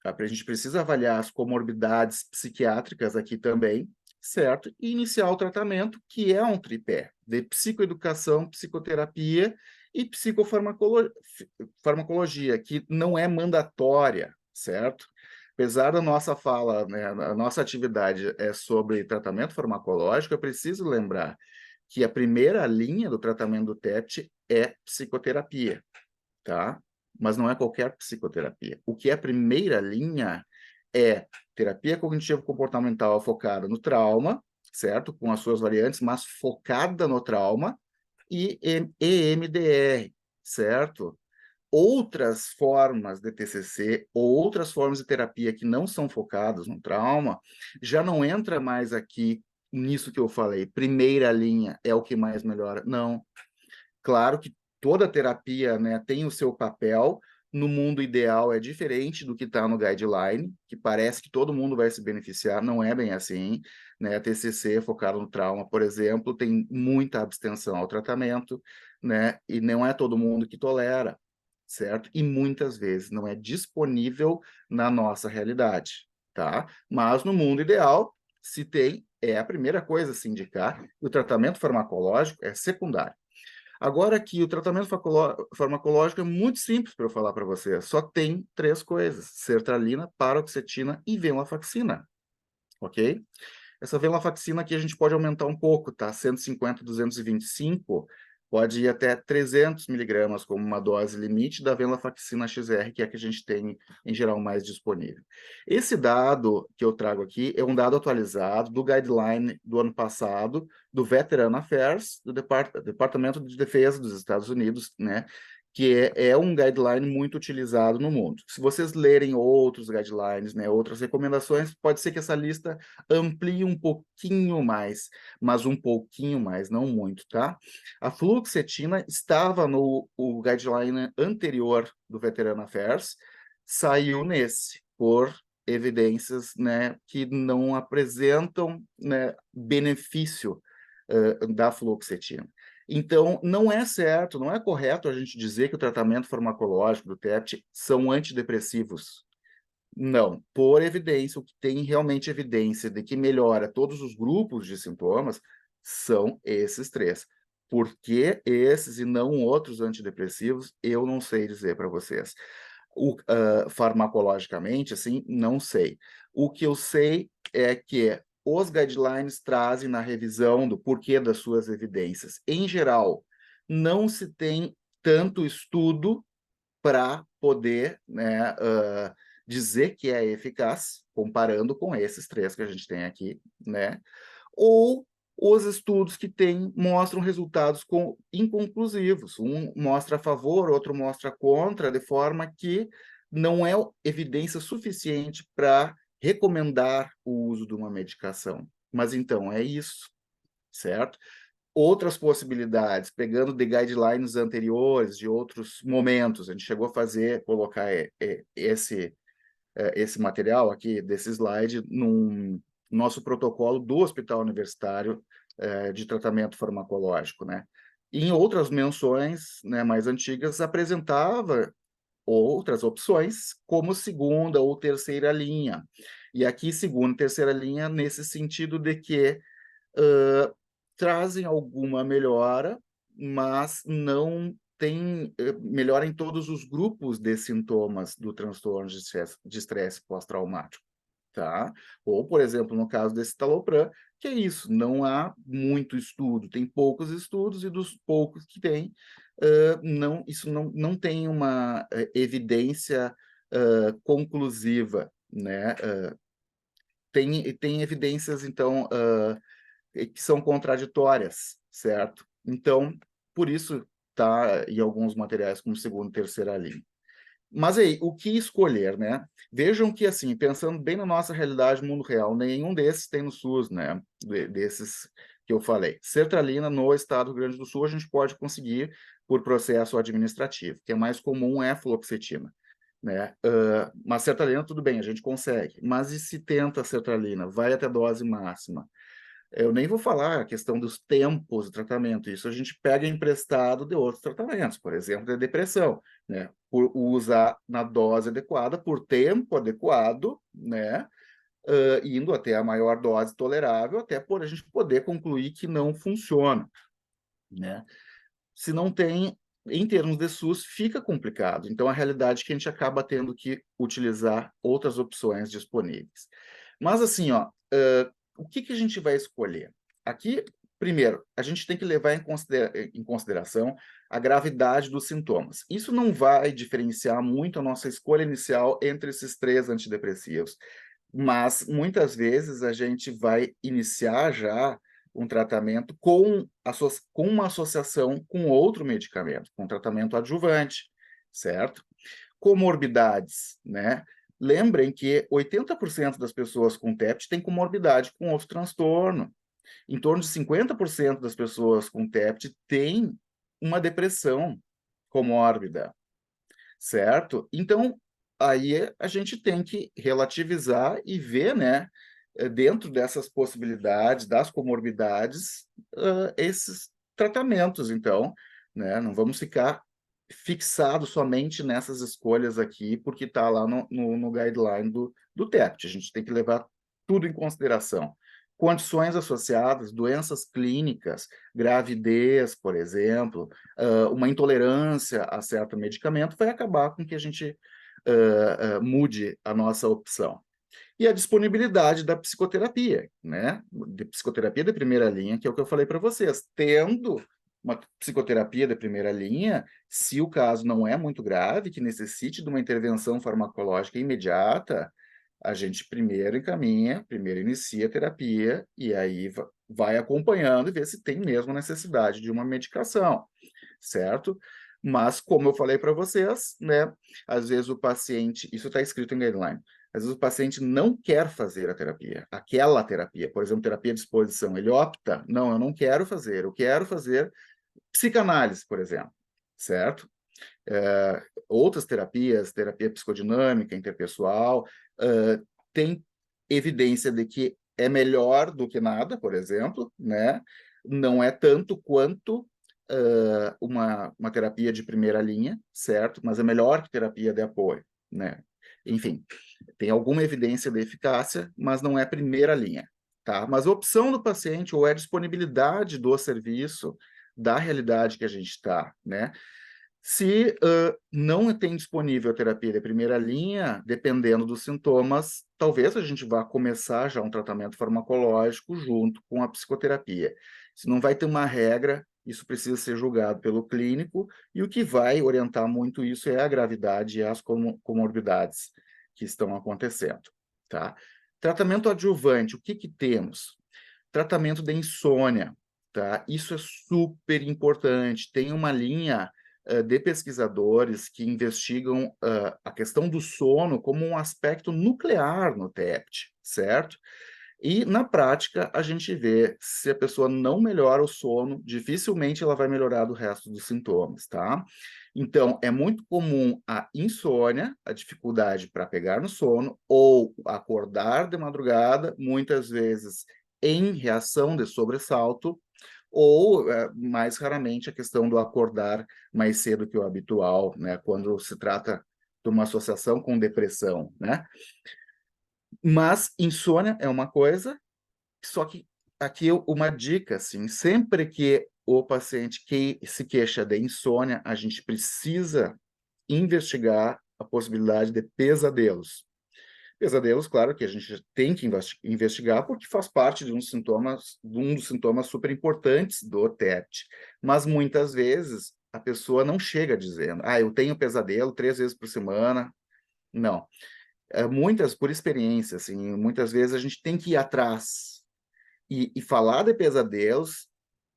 a gente precisa avaliar as comorbidades psiquiátricas aqui também, certo? E iniciar o tratamento, que é um tripé de psicoeducação, psicoterapia e psicofarmacologia, que não é mandatória, certo? Apesar da nossa fala, né, a nossa atividade é sobre tratamento farmacológico, é preciso lembrar que a primeira linha do tratamento do TEPT é psicoterapia, tá? Mas não é qualquer psicoterapia. O que é a primeira linha é terapia cognitivo-comportamental focada no trauma, certo? Com as suas variantes, mas focada no trauma, e EMDR, certo? Outras formas de TCC, ou outras formas de terapia que não são focadas no trauma, já não entra mais aqui nisso que eu falei. Primeira linha é o que mais melhora. Não. Claro que toda terapia, né, tem o seu papel. No mundo ideal é diferente do que está no guideline, que parece que todo mundo vai se beneficiar, não é bem assim, né? A TCC focado no trauma, por exemplo, tem muita abstenção ao tratamento, né? E não é todo mundo que tolera, certo? E muitas vezes não é disponível na nossa realidade, tá? Mas no mundo ideal, se tem, é a primeira coisa a se indicar, e o tratamento farmacológico é secundário. Agora aqui, o tratamento farmacológico é muito simples para eu falar para você. Só tem 3 coisas: sertralina, paroxetina e venlafaxina, ok? Essa venlafaxina aqui a gente pode aumentar um pouco, tá? 150, 225, pode ir até 300 miligramas como uma dose limite da venlafaxina XR, que é a que a gente tem, em geral, mais disponível. Esse dado que eu trago aqui é um dado atualizado do guideline do ano passado, do Veteran Affairs, do Departamento de Defesa dos Estados Unidos, né? Que é um guideline muito utilizado no mundo. Se vocês lerem outros guidelines, né, outras recomendações, pode ser que essa lista amplie um pouquinho mais, mas um pouquinho mais, não muito, tá? A fluoxetina estava no guideline anterior do Veteran Affairs, saiu nesse, por evidências, né, que não apresentam, né, benefício da fluoxetina. Então, não é certo, não é correto a gente dizer que o tratamento farmacológico do TEPT são antidepressivos. Não, por evidência, o que tem realmente evidência de que melhora todos os grupos de sintomas são esses 3. Por que esses e não outros antidepressivos, eu não sei dizer para vocês. Farmacologicamente, assim, não sei. O que eu sei é que os guidelines trazem na revisão do porquê das suas evidências. Em geral, não se tem tanto estudo para poder, né, dizer que é eficaz, comparando com esses 3 que a gente tem aqui, né? Ou os estudos que mostram resultados inconclusivos. Um mostra a favor, outro mostra contra, de forma que não é evidência suficiente para recomendar o uso de uma medicação. Mas então é isso, certo? Outras possibilidades, pegando de guidelines anteriores, de outros momentos, a gente chegou a colocar esse material aqui, desse slide, num nosso protocolo do Hospital Universitário de Tratamento Farmacológico, né? Em outras menções, né, mais antigas, apresentava outras opções, como segunda ou terceira linha. E aqui, segunda e terceira linha, nesse sentido de que trazem alguma melhora, mas não tem melhora em todos os grupos de sintomas do transtorno de estresse pós-traumático, tá? Ou, por exemplo, no caso desse citalopram, que é isso, não há muito estudo, tem poucos estudos, e dos poucos que tem, isso não tem uma evidência conclusiva, né? Tem evidências, então, que são contraditórias, certo? Então, por isso está em alguns materiais como segunda e terceira linha. Mas aí, o que escolher, né? Vejam que, assim, pensando bem na nossa realidade, mundo real, nenhum desses tem no SUS, né? Desses que eu falei. Sertralina, no estado do Rio Grande do Sul, a gente pode conseguir por processo administrativo, que é mais comum é a fluoxetina, né? Mas sertralina, tudo bem, a gente consegue. Mas e se tenta a sertralina? Vai até dose máxima. Eu nem vou falar a questão dos tempos de tratamento, isso a gente pega emprestado de outros tratamentos, por exemplo, de depressão, né? Por usar na dose adequada, por tempo adequado, né? Indo até a maior dose tolerável, até por a gente poder concluir que não funciona, né? Se não tem, em termos de SUS, fica complicado. Então, a realidade é que a gente acaba tendo que utilizar outras opções disponíveis. Mas, assim, ó, o que a gente vai escolher? Aqui, primeiro, a gente tem que levar em consideração a gravidade dos sintomas. Isso não vai diferenciar muito a nossa escolha inicial entre esses 3 antidepressivos, mas muitas vezes a gente vai iniciar já um tratamento com uma associação com outro medicamento, com tratamento adjuvante, certo? Comorbidades, né? Lembrem que 80% das pessoas com TEPT têm comorbidade com outro transtorno. Em torno de 50% das pessoas com TEPT têm uma depressão comórbida, certo? Então, aí a gente tem que relativizar e ver, né, dentro dessas possibilidades, das comorbidades, esses tratamentos, então, né? Não vamos ficar fixado somente nessas escolhas aqui, porque está lá no guideline do TEPT. A gente tem que levar tudo em consideração. Condições associadas, doenças clínicas, gravidez, por exemplo, uma intolerância a certo medicamento vai acabar com que a gente mude a nossa opção. E a disponibilidade da psicoterapia, né? De psicoterapia de primeira linha, que é o que eu falei para vocês. Tendo uma psicoterapia de primeira linha, se o caso não é muito grave, que necessite de uma intervenção farmacológica imediata, a gente primeiro inicia a terapia e aí vai acompanhando e vê se tem mesmo necessidade de uma medicação, certo? Mas, como eu falei para vocês, né, às vezes o paciente, isso está escrito em guideline, às vezes o paciente não quer fazer a terapia, aquela terapia, por exemplo, terapia de exposição, ele opta, não, eu não quero fazer, eu quero fazer psicanálise, por exemplo, certo? Outras terapias, terapia psicodinâmica, interpessoal, tem evidência de que é melhor do que nada, por exemplo, né? Não é tanto quanto uma terapia de primeira linha, certo? Mas é melhor que terapia de apoio, né? Enfim, tem alguma evidência de eficácia, mas não é primeira linha, tá? Mas a opção do paciente ou é a disponibilidade do serviço da realidade que a gente está, né? Se não tem disponível a terapia de primeira linha, dependendo dos sintomas, talvez a gente vá começar já um tratamento farmacológico junto com a psicoterapia. Se não vai ter uma regra, isso precisa ser julgado pelo clínico, e o que vai orientar muito isso é a gravidade e as comorbidades que estão acontecendo, tá? Tratamento adjuvante, o que que temos? Tratamento da insônia, tá? Isso é super importante. Tem uma linha de pesquisadores que investigam a questão do sono como um aspecto nuclear no TEPT, certo? E, na prática, a gente vê, se a pessoa não melhora o sono, dificilmente ela vai melhorar do resto dos sintomas, tá? Então, é muito comum a insônia, a dificuldade para pegar no sono, ou acordar de madrugada, muitas vezes em reação de sobressalto, ou, mais raramente, a questão do acordar mais cedo que o habitual, né? Quando se trata de uma associação com depressão, né? Mas insônia é uma coisa, só que aqui uma dica, assim, sempre que o paciente que se queixa de insônia, a gente precisa investigar a possibilidade de pesadelos. Pesadelos, claro que a gente tem que investigar porque faz parte de um dos sintomas super importantes do TEPT. Mas muitas vezes a pessoa não chega dizendo, eu tenho pesadelo 3 vezes por semana. Não. Muitas, por experiência, assim, muitas vezes a gente tem que ir atrás. E falar de pesadelos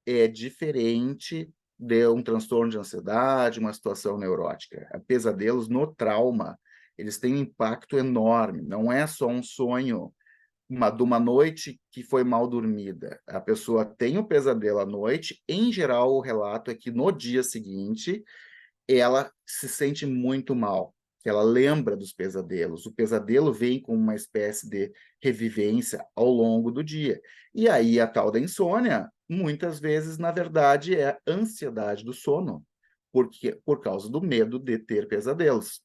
é diferente de um transtorno de ansiedade, uma situação neurótica. Pesadelos no trauma, eles têm um impacto enorme. Não é só um sonho de uma noite que foi mal dormida. A pessoa tem o pesadelo à noite, em geral o relato é que no dia seguinte ela se sente muito mal. Ela lembra dos pesadelos. O pesadelo vem com uma espécie de revivência ao longo do dia. E aí a tal da insônia, muitas vezes, na verdade, é a ansiedade do sono, por causa do medo de ter pesadelos,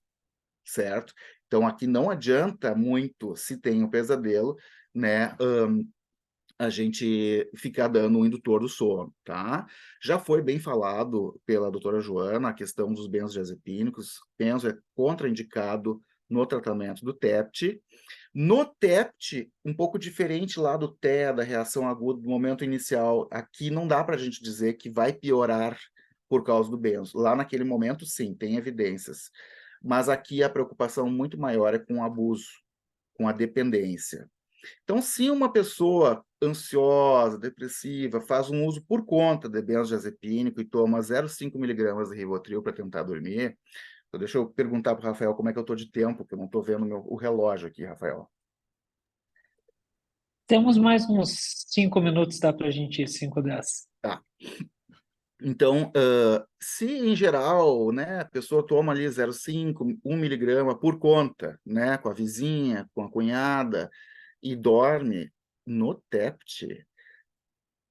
certo? Então, aqui não adianta muito, se tem um pesadelo, né, a gente ficar dando um indutor do sono, tá? Já foi bem falado pela doutora Joana a questão dos benzodiazepínicos. Benzo é contraindicado no tratamento do TEPT. No TEPT, um pouco diferente lá do TEA, da reação aguda do momento inicial, aqui não dá para a gente dizer que vai piorar por causa do benzo. Lá naquele momento, sim, tem evidências. Mas aqui a preocupação muito maior é com o abuso, com a dependência. Então, se uma pessoa ansiosa, depressiva, faz um uso por conta de benzodiazepínico e toma 0,5 miligramas de Rivotril para tentar dormir, então deixa eu perguntar para o Rafael como é que eu estou de tempo, que eu não estou vendo o relógio aqui, Rafael. Temos mais uns 5 minutos, dá para a gente ir, 5 10. Tá. Então, se em geral, né, a pessoa toma ali 0,5, 1 miligrama por conta, né, com a vizinha, com a cunhada, e dorme no TEPT,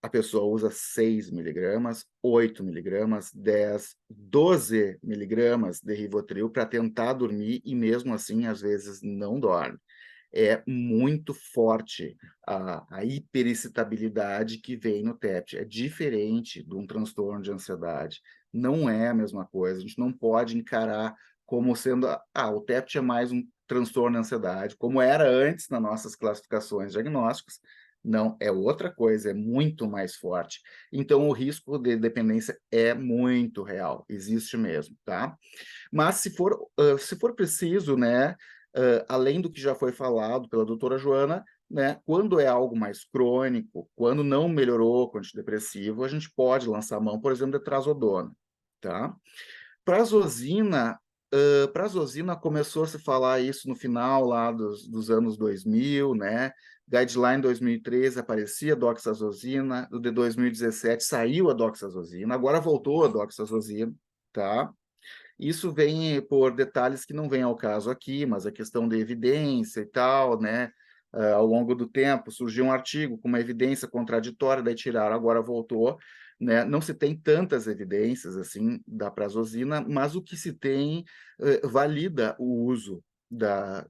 a pessoa usa 6 miligramas, 8 miligramas, 10, 12 miligramas de Rivotril para tentar dormir e mesmo assim, às vezes, não dorme. É muito forte a hiperexcitabilidade que vem no TEPT. É diferente de um transtorno de ansiedade. Não é a mesma coisa. A gente não pode encarar como sendo... o TEPT é mais um transtorno de ansiedade, como era antes nas nossas classificações diagnósticas. Não, é outra coisa, é muito mais forte. Então, o risco de dependência é muito real, existe mesmo, tá? Mas, se for preciso, né, além do que já foi falado pela doutora Joana, né, quando é algo mais crônico, quando não melhorou com antidepressivo, a gente pode lançar a mão, por exemplo, de trazodona, tá? Prazosina, começou a se falar isso no final lá dos anos 2000, né? Guideline 2013 aparecia a doxazosina, no de 2017 saiu a doxazosina, agora voltou a doxazosina, tá? Isso vem por detalhes que não vêm ao caso aqui, mas a questão de evidência e tal, né? Ao longo do tempo surgiu um artigo com uma evidência contraditória, daí tiraram, agora voltou, né? Não se tem tantas evidências assim da prazosina, mas o que se tem valida o uso da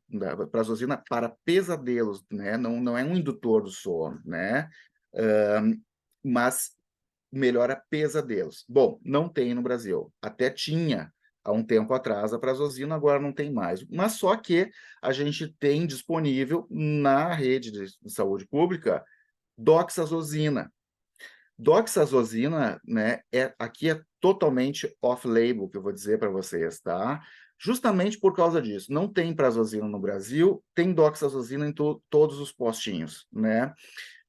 prazosina para pesadelos, né? Não é um indutor do sono, né? Mas melhora pesadelos. Bom, não tem no Brasil. Até tinha há um tempo atrás a prazosina, agora não tem mais. Mas só que a gente tem disponível na rede de saúde pública doxazosina. Doxazosina, né, aqui é totalmente off-label, que eu vou dizer para vocês, tá? Justamente por causa disso. Não tem prazosina no Brasil, tem doxazosina em todos os postinhos, né?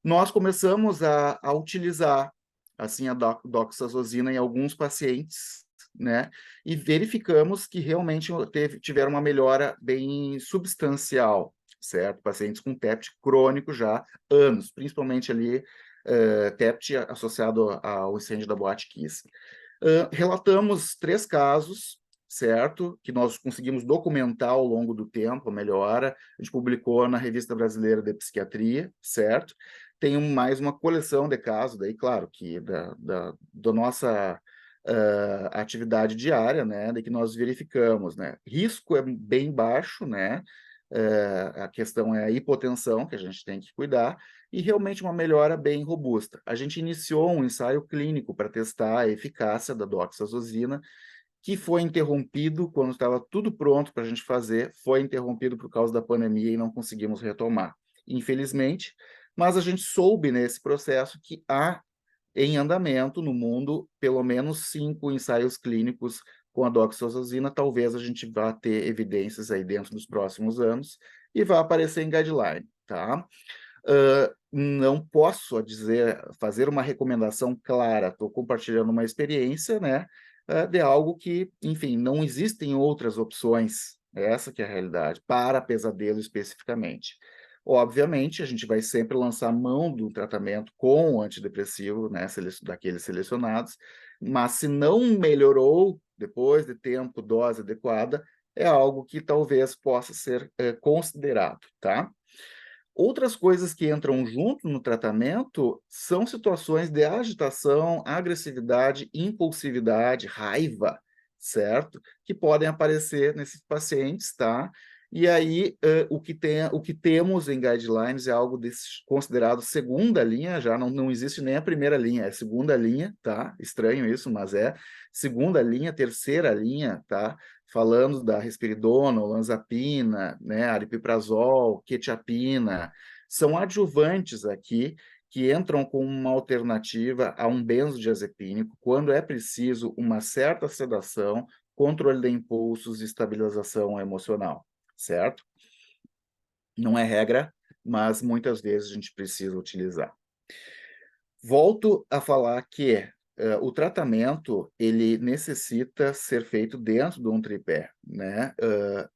Nós começamos a utilizar, assim, a doxazosina em alguns pacientes, né? E verificamos que realmente tiveram uma melhora bem substancial, certo? Pacientes com TEPT crônico já há anos, principalmente ali TEPT associado ao incêndio da Boate Kiss. Relatamos 3 casos, certo? Que nós conseguimos documentar ao longo do tempo a melhora. A gente publicou na Revista Brasileira de Psiquiatria, certo? Tem mais uma coleção de casos, daí, claro, que da nossa atividade diária, né? De que nós verificamos, né? Risco é bem baixo, né? A questão é a hipotensão, que a gente tem que cuidar, e realmente uma melhora bem robusta. A gente iniciou um ensaio clínico para testar a eficácia da doxazosina, que foi interrompido quando estava tudo pronto para a gente fazer, foi interrompido por causa da pandemia e não conseguimos retomar, infelizmente, mas a gente soube nesse processo que há em andamento no mundo pelo menos 5 ensaios clínicos com a doxazosina. Talvez a gente vá ter evidências aí dentro dos próximos anos e vai aparecer em guideline, tá? Não posso fazer uma recomendação clara, estou compartilhando uma experiência, né, de algo que, enfim, não existem outras opções, essa que é a realidade, para pesadelo especificamente. Obviamente, a gente vai sempre lançar mão do tratamento com o antidepressivo, né, daqueles selecionados, mas se não melhorou depois de tempo, dose adequada, é algo que talvez possa ser considerado, tá? Outras coisas que entram junto no tratamento são situações de agitação, agressividade, impulsividade, raiva, certo? Que podem aparecer nesses pacientes, tá? E aí, o que temos em guidelines é algo considerado segunda linha, já não existe nem a primeira linha, é segunda linha, tá? Estranho isso, mas é segunda linha, terceira linha, tá? Falando da risperidona, olanzapina, né, aripiprazol, quetiapina, são adjuvantes aqui que entram com uma alternativa a um benzodiazepínico quando é preciso uma certa sedação, controle de impulsos e estabilização emocional, certo? Não é regra, mas muitas vezes a gente precisa utilizar. Volto a falar que o tratamento ele necessita ser feito dentro de um tripé, né?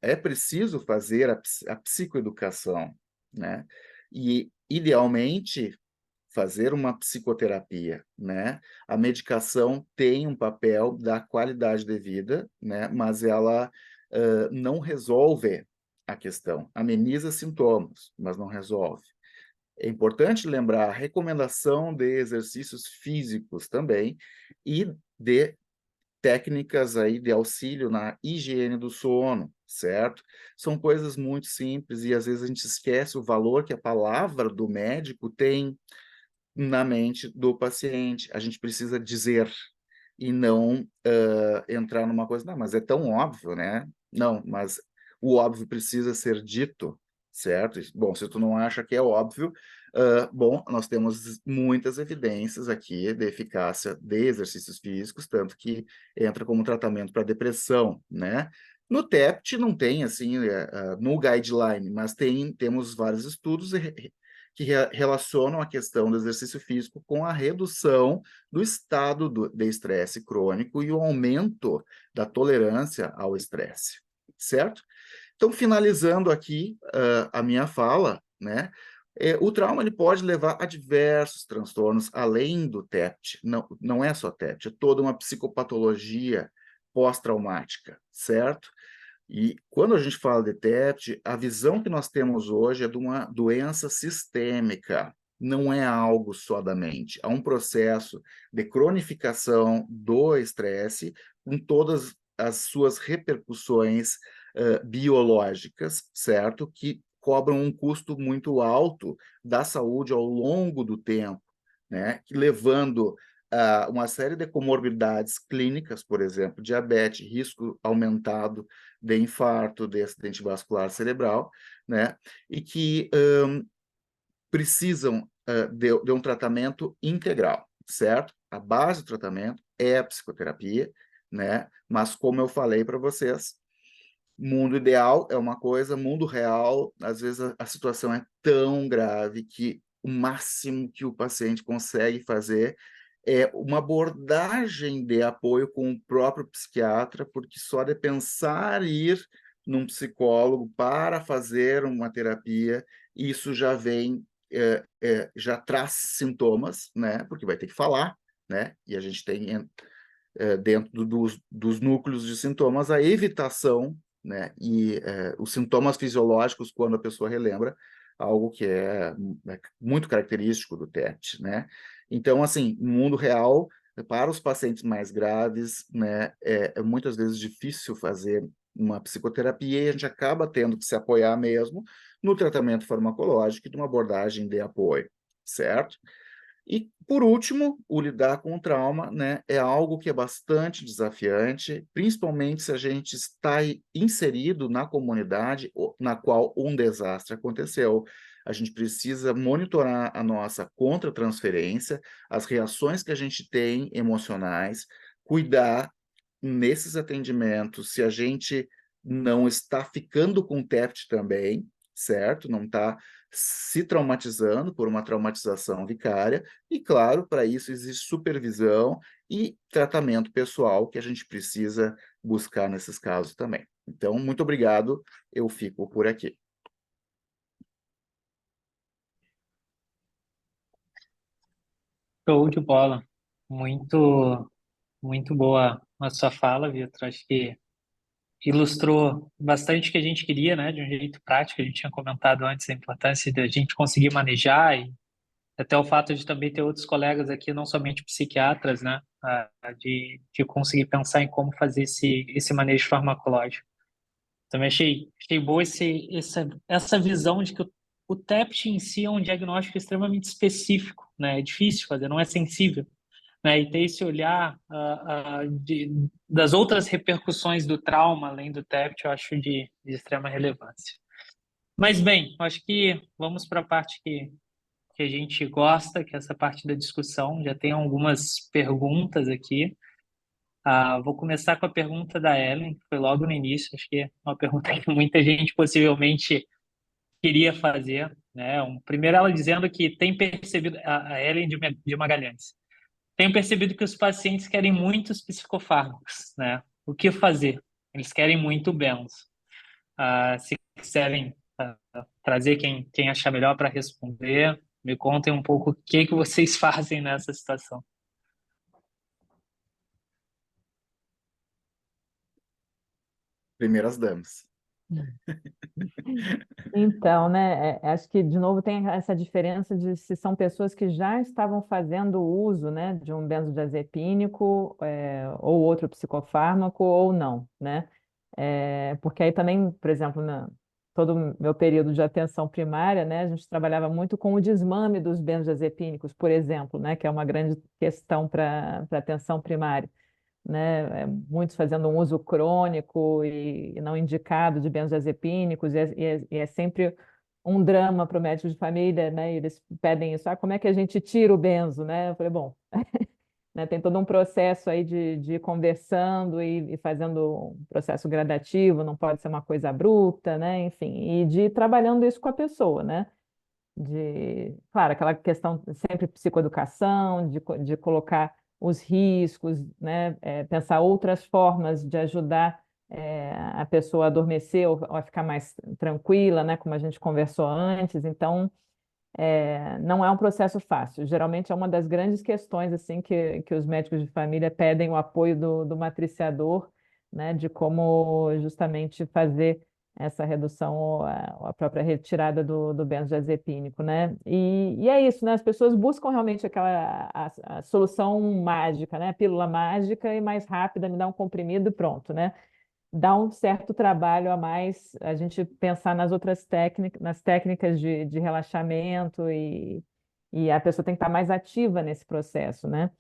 É preciso fazer a psicoeducação, né? E, idealmente, fazer uma psicoterapia, né? A medicação tem um papel da qualidade de vida, né? Mas ela não resolve a questão, ameniza sintomas, mas não resolve. É importante lembrar a recomendação de exercícios físicos também e de técnicas aí de auxílio na higiene do sono, certo? São coisas muito simples e às vezes a gente esquece o valor que a palavra do médico tem na mente do paciente. A gente precisa dizer e não entrar numa coisa, não, mas é tão óbvio, né? Não, mas o óbvio precisa ser dito, certo? Bom, se tu não acha que é óbvio, bom, nós temos muitas evidências aqui de eficácia de exercícios físicos, tanto que entra como tratamento para depressão, né? No TEPT não tem, assim, no guideline, mas temos vários estudos que relacionam a questão do exercício físico com a redução do estado de estresse crônico e o aumento da tolerância ao estresse, certo? Então, finalizando aqui a minha fala, né? O trauma ele pode levar a diversos transtornos além do TEPT. Não é só TEPT, é toda uma psicopatologia pós-traumática, certo? E quando a gente fala de TEPT, a visão que nós temos hoje é de uma doença sistêmica, não é algo só da mente. Há um processo de cronificação do estresse com todas as suas repercussões biológicas, certo? Que cobram um custo muito alto da saúde ao longo do tempo, né? Levando uma série de comorbidades clínicas, por exemplo, diabetes, risco aumentado de infarto, de acidente vascular cerebral, né? E que precisam de um tratamento integral, certo? A base do tratamento é a psicoterapia, né? Mas como eu falei para vocês, mundo ideal é uma coisa, mundo real, às vezes a situação é tão grave que o máximo que o paciente consegue fazer é uma abordagem de apoio com o próprio psiquiatra, porque só de pensar ir num psicólogo para fazer uma terapia, isso já vem, já traz sintomas, né? Porque vai ter que falar, né? E a gente tem dentro dos núcleos de sintomas a evitação, né? E os sintomas fisiológicos quando a pessoa relembra, algo que é muito característico do TET, né? Então, assim, no mundo real, para os pacientes mais graves, né, é muitas vezes difícil fazer uma psicoterapia e a gente acaba tendo que se apoiar mesmo no tratamento farmacológico e de uma abordagem de apoio, certo? E, por último, o lidar com o trauma, né, é algo que é bastante desafiante, principalmente se a gente está inserido na comunidade na qual um desastre aconteceu. A gente precisa monitorar a nossa contratransferência, as reações que a gente tem emocionais, cuidar nesses atendimentos se a gente não está ficando com TEPT também, certo? Não está se traumatizando por uma traumatização vicária, e, claro, para isso existe supervisão e tratamento pessoal que a gente precisa buscar nesses casos também. Então, muito obrigado, eu fico por aqui. Show de bola. Muito, muito boa a sua fala, Vitor. Acho que ilustrou bastante o que a gente queria, né? De um jeito prático. A gente tinha comentado antes a importância de a gente conseguir manejar e até o fato de também ter outros colegas aqui, não somente psiquiatras, né? De conseguir pensar em como fazer esse manejo farmacológico. Também achei boa essa visão de que o TEPT em si é um diagnóstico extremamente específico, né? É difícil fazer, não é sensível, né? E ter esse olhar das outras repercussões do trauma, além do TEPT, eu acho de extrema relevância. Mas, bem, acho que vamos para a parte que a gente gosta, que é essa parte da discussão. Já tem algumas perguntas aqui. Vou começar com a pergunta da Ellen, que foi logo no início. Acho que é uma pergunta que muita gente possivelmente queria fazer, né? Primeiro, ela dizendo que tem percebido, a Ellen de Magalhães, tenho percebido que os pacientes querem muitos psicofármacos, né? O que fazer? Eles querem muito benzo. Se quiserem trazer quem achar melhor para responder, me contem um pouco o que vocês fazem nessa situação. Primeiras damas. Então, né, acho que, de novo, tem essa diferença de se são pessoas que já estavam fazendo uso, né, de um benzodiazepínico, ou outro psicofármaco, ou não, né? Porque aí também, por exemplo, todo o meu período de atenção primária, né, a gente trabalhava muito com o desmame dos benzodiazepínicos, por exemplo, né, que é uma grande questão para atenção primária, né? Muitos fazendo um uso crônico e não indicado de benzodiazepínicos, e é sempre um drama para o médico de família, né? E eles pedem isso, como é que a gente tira o benzo, né? Eu falei, bom, né, tem todo um processo aí de ir conversando e fazendo um processo gradativo, não pode ser uma coisa abrupta, né? Enfim, e de ir trabalhando isso com a pessoa, né? Claro, aquela questão sempre psicoeducação, de colocar os riscos, né? Pensar outras formas de ajudar a pessoa a adormecer ou a ficar mais tranquila, né? Como a gente conversou antes. Então, não é um processo fácil. Geralmente é uma das grandes questões assim que os médicos de família pedem o apoio do matriciador, né? De como justamente fazer essa redução ou a própria retirada do benzodiazepínico, né? E é isso, né? As pessoas buscam realmente a solução mágica, né? A pílula mágica e mais rápida, me dá um comprimido e pronto, né? Dá um certo trabalho a mais a gente pensar nas outras técnicas, nas técnicas de relaxamento e a pessoa tem que estar mais ativa nesse processo, né?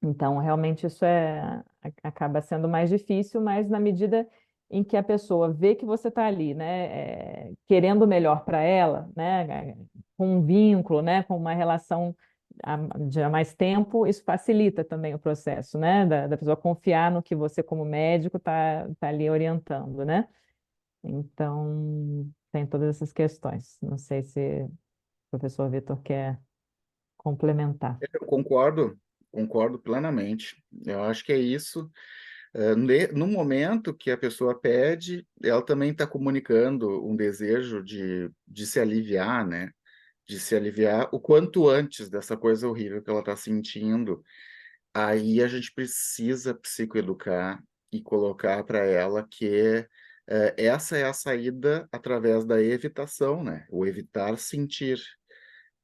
Então, realmente isso acaba sendo mais difícil, mas na medida em que a pessoa vê que você está ali, né, querendo o melhor para ela, né, com um vínculo, né, com uma relação de mais tempo, isso facilita também o processo, né? Da pessoa confiar no que você, como médico, tá ali orientando, né? Então, tem todas essas questões. Não sei se o professor Vitor quer complementar. Eu concordo plenamente. Eu acho que é isso. No momento que a pessoa pede, ela também está comunicando um desejo de se aliviar, né? De se aliviar o quanto antes dessa coisa horrível que ela está sentindo. Aí a gente precisa psicoeducar e colocar para ela que essa é a saída através da evitação, né? O evitar sentir.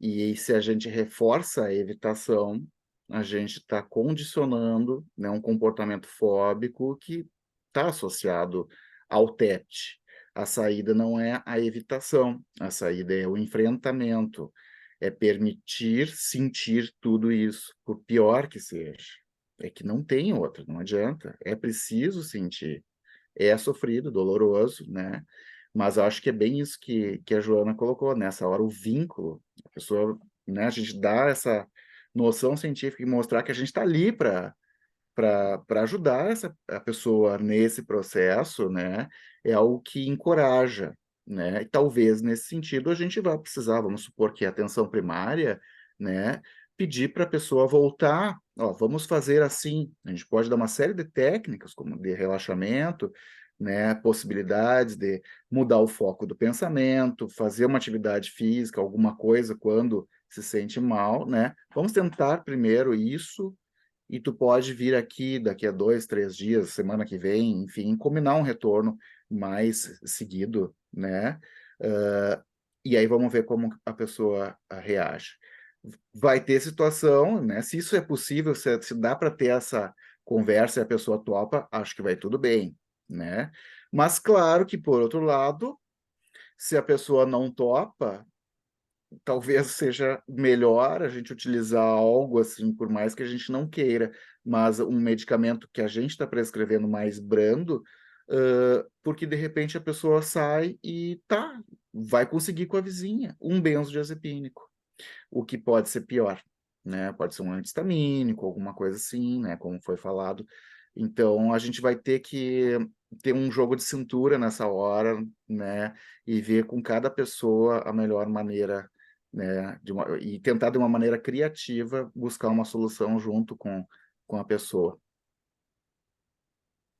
E se a gente reforça a evitação, a gente está condicionando, né, um comportamento fóbico que está associado ao TET. A saída não é a evitação, a saída é o enfrentamento, é permitir sentir tudo isso, por pior que seja. É que não tem outra, não adianta. É preciso sentir. É sofrido, doloroso, né? Mas eu acho que é bem isso que a Joana colocou, nessa hora, o vínculo. A pessoa, né, a gente dá essa noção científica e mostrar que a gente está ali para ajudar a pessoa nesse processo, né? É algo que encoraja, né? E talvez nesse sentido a gente vai precisar, vamos supor que a atenção primária, né? Pedir para a pessoa voltar, ó, vamos fazer assim. A gente pode dar uma série de técnicas, como de relaxamento, né? Possibilidades de mudar o foco do pensamento, fazer uma atividade física, alguma coisa quando se sente mal, né? Vamos tentar primeiro isso e tu pode vir aqui daqui a 2, 3 dias, semana que vem, enfim, combinar um retorno mais seguido, né? Ah, e aí vamos ver como a pessoa reage. Vai ter situação, né? Se isso é possível, se dá para ter essa conversa e a pessoa topa, acho que vai tudo bem, né? Mas claro que, por outro lado, se a pessoa não topa, talvez seja melhor a gente utilizar algo assim, por mais que a gente não queira, mas um medicamento que a gente está prescrevendo mais brando, porque de repente a pessoa sai e vai conseguir com a vizinha um benzodiazepínico, o que pode ser pior, né? Pode ser um antihistamínico, alguma coisa assim, né? Como foi falado. Então a gente vai ter que ter um jogo de cintura nessa hora, né? E ver com cada pessoa a melhor maneira, né? E tentar de uma maneira criativa buscar uma solução junto com a pessoa.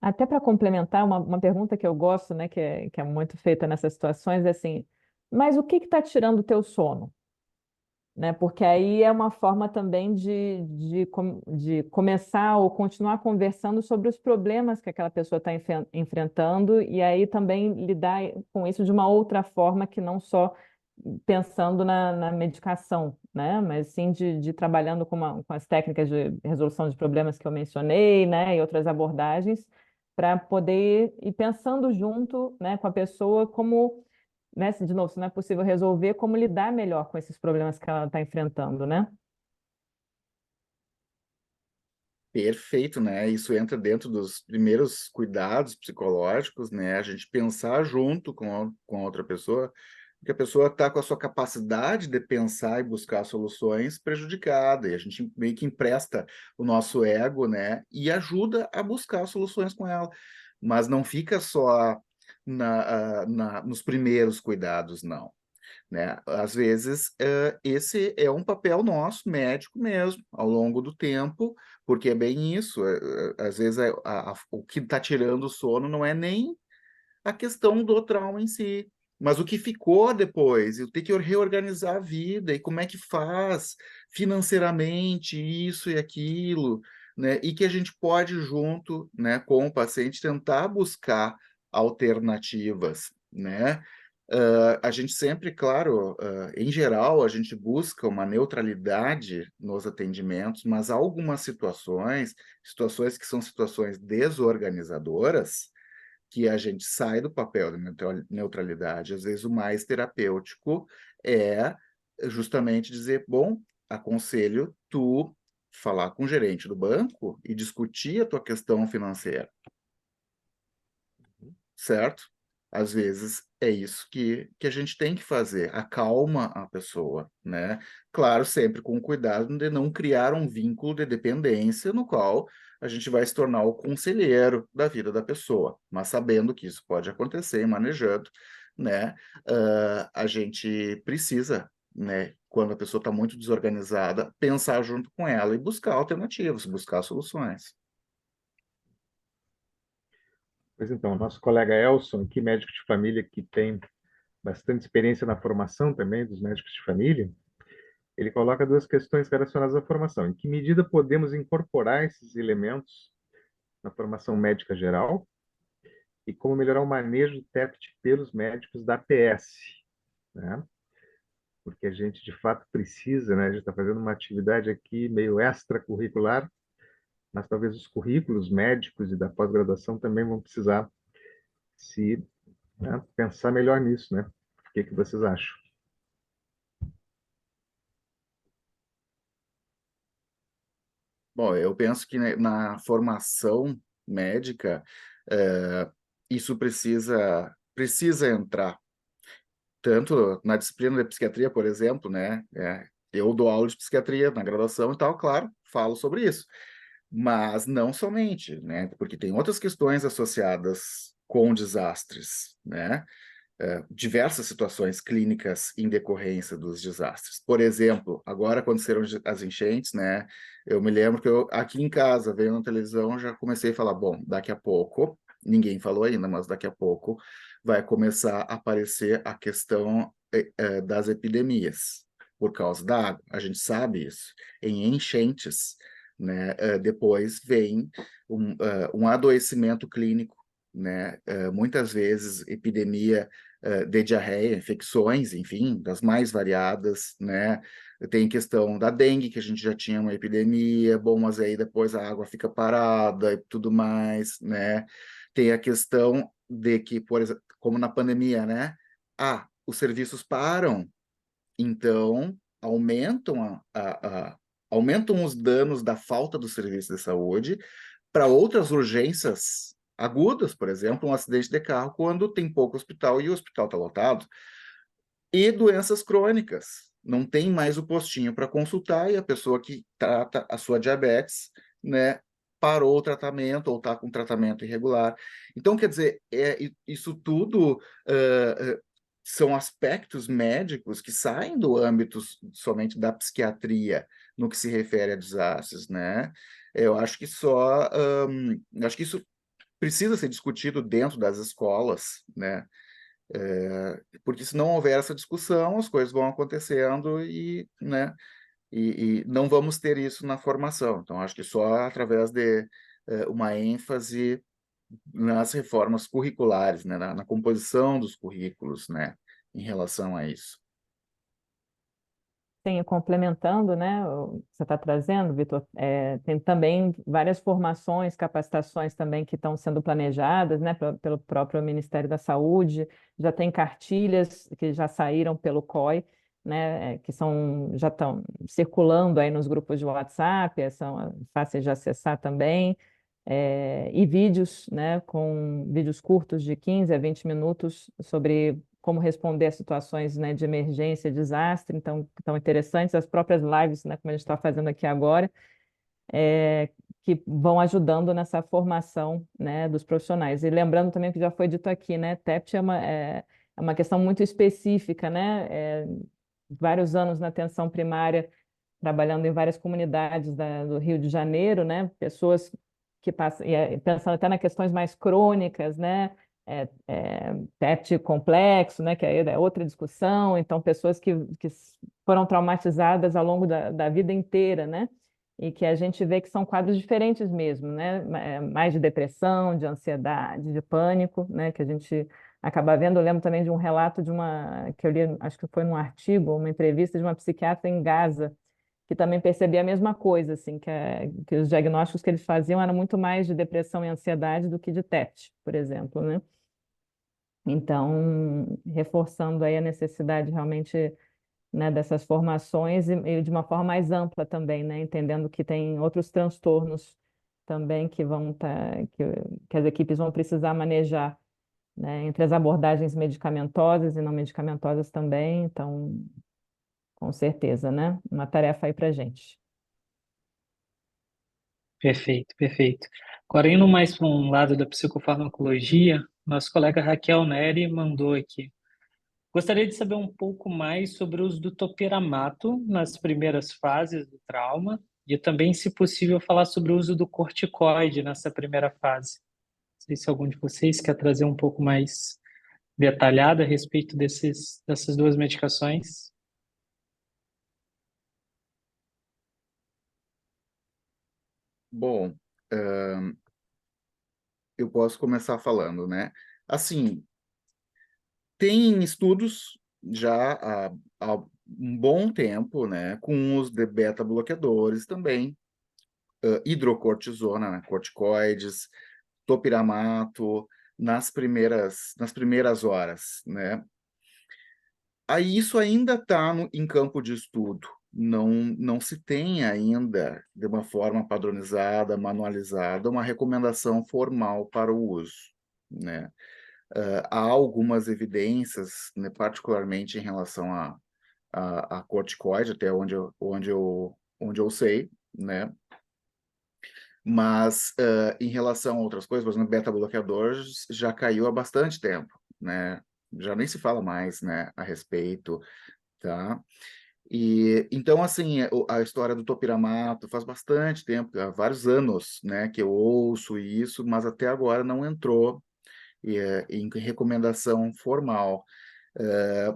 Até para complementar, uma pergunta que eu gosto, né, que é muito feita nessas situações, é assim, mas o que está tirando o teu sono? Né? Porque aí é uma forma também de começar ou continuar conversando sobre os problemas que aquela pessoa está enfrentando e aí também lidar com isso de uma outra forma que não só pensando na medicação, né? Mas sim de trabalhando com as técnicas de resolução de problemas que eu mencionei, né? E outras abordagens para poder ir pensando junto, né, com a pessoa como, né, de novo, se não é possível resolver, como lidar melhor com esses problemas que ela está enfrentando, né? Perfeito, né? Isso entra dentro dos primeiros cuidados psicológicos, né? A gente pensar junto com a outra pessoa, porque a pessoa está com a sua capacidade de pensar e buscar soluções prejudicada, e a gente meio que empresta o nosso ego, né? E ajuda a buscar soluções com ela, mas não fica só nos primeiros cuidados, não, né? Às vezes, esse é um papel nosso, médico mesmo, ao longo do tempo, porque é bem isso. Às vezes, o que está tirando o sono não é nem a questão do trauma em si, mas o que ficou depois, eu tenho que reorganizar a vida, e como é que faz financeiramente isso e aquilo, né? E que a gente pode, junto, né, com o paciente, tentar buscar alternativas, né? A gente sempre, claro, em geral, a gente busca uma neutralidade nos atendimentos, mas há algumas situações que são situações desorganizadoras, que a gente sai do papel de neutralidade. Às vezes o mais terapêutico é justamente dizer, bom, aconselho tu falar com o gerente do banco e discutir a tua questão financeira, certo? Às vezes é isso que a gente tem que fazer, acalma a pessoa, né? Claro, sempre com cuidado de não criar um vínculo de dependência no qual a gente vai se tornar o conselheiro da vida da pessoa, mas sabendo que isso pode acontecer e manejando, né? A gente precisa, né, quando a pessoa está muito desorganizada, pensar junto com ela e buscar alternativas, buscar soluções. Pois então, nosso colega Elson, aqui, médico de família, que tem bastante experiência na formação também dos médicos de família, ele coloca duas questões relacionadas à formação. Em que medida podemos incorporar esses elementos na formação médica geral e como melhorar o manejo do TEPT pelos médicos da APS, né? Porque a gente, de fato, precisa, né? A gente está fazendo uma atividade aqui meio extracurricular, mas talvez os currículos médicos e da pós-graduação também vão precisar se, né, pensar melhor nisso, né? O que que vocês acham? Bom, eu penso que, né, na formação médica, eh, isso precisa entrar, tanto na disciplina de psiquiatria, por exemplo, né? Eu dou aula de psiquiatria na graduação e tal, claro, falo sobre isso, mas não somente, né? Porque tem outras questões associadas com desastres, né? Diversas situações clínicas em decorrência dos desastres. Por exemplo, agora aconteceram as enchentes, né? Eu me lembro que eu, aqui em casa, vendo na televisão, já comecei a falar, bom, daqui a pouco, ninguém falou ainda, mas daqui a pouco vai começar a aparecer a questão das epidemias por causa da água. A gente sabe isso. Em enchentes, né? Depois vem um adoecimento clínico, né? Muitas vezes epidemia de diarreia, infecções, enfim, das mais variadas, né? Tem questão da dengue, que a gente já tinha uma epidemia, bom, mas aí depois a água fica parada e tudo mais, né? Tem a questão de que, por exemplo, como na pandemia, né? Os serviços param, então aumentam os danos da falta do serviço de saúde para outras urgências agudas, por exemplo, um acidente de carro, quando tem pouco hospital e o hospital está lotado, e doenças crônicas. Não tem mais o postinho para consultar e a pessoa que trata a sua diabetes, né, parou o tratamento ou está com tratamento irregular. Então, quer dizer, isso tudo são aspectos médicos que saem do âmbito somente da psiquiatria no que se refere a desastres, né? Eu acho que acho que isso precisa ser discutido dentro das escolas, né? Porque se não houver essa discussão, as coisas vão acontecendo né, e não vamos ter isso na formação. Então, acho que só através de uma ênfase nas reformas curriculares, né, na composição dos currículos, né, em relação a isso. Sim, complementando, né, o que você está trazendo, Vitor, tem também várias formações, capacitações também que estão sendo planejadas, né, pelo próprio Ministério da Saúde, já tem cartilhas que já saíram pelo COI, né, já estão circulando aí nos grupos de WhatsApp, são fáceis de acessar também, e vídeos, né, com vídeos curtos de 15 a 20 minutos sobre como responder a situações, né, de emergência, desastre, então, tão interessantes, as próprias lives, né, como a gente está fazendo aqui agora, que vão ajudando nessa formação, né, dos profissionais. E lembrando também que já foi dito aqui, né, TEPT é uma questão muito específica, né, vários anos na atenção primária, trabalhando em várias comunidades do Rio de Janeiro, né, pessoas que passam, pensando até nas questões mais crônicas, né, TEPT complexo, né, que aí é outra discussão, então pessoas que foram traumatizadas ao longo da vida inteira, né, e que a gente vê que são quadros diferentes mesmo, né, mais de depressão, de ansiedade, de pânico, né, que a gente acaba vendo. Eu lembro também de um relato que eu li, acho que foi num artigo, uma entrevista de uma psiquiatra em Gaza, que também percebia a mesma coisa, assim, que os diagnósticos que eles faziam eram muito mais de depressão e ansiedade do que de TEPT, por exemplo, né? Então, reforçando aí a necessidade realmente, né, dessas formações e de uma forma mais ampla também, né, entendendo que tem outros transtornos também que vão que as equipes vão precisar manejar né, entre as abordagens medicamentosas e não medicamentosas também, então, com certeza, né? Uma tarefa aí para gente. Perfeito, perfeito. Agora, indo mais para um lado da psicofarmacologia, nosso colega Raquel Neri mandou aqui. Gostaria de saber um pouco mais sobre o uso do topiramato nas primeiras fases do trauma e também, se possível, falar sobre o uso do corticoide nessa primeira fase. Não sei se algum de vocês quer trazer um pouco mais detalhado a respeito dessas duas medicações. Bom, eu posso começar falando, né? Assim, tem estudos já há um bom tempo, né, com os de beta-bloqueadores também, hidrocortisona, né, corticoides, topiramato, nas primeiras horas, né? Aí isso ainda está em campo de estudo. Não se tem ainda, de uma forma padronizada, manualizada, uma recomendação formal para o uso, né? Há algumas evidências, né, particularmente em relação a corticoide, até onde eu sei, né? Mas em relação a outras coisas, por exemplo, beta-bloqueadores já caiu há bastante tempo, né? Já nem se fala mais, né, a respeito, tá? E então, assim, a história do topiramato faz bastante tempo, há vários anos, né, que eu ouço isso, mas até agora não entrou em recomendação formal.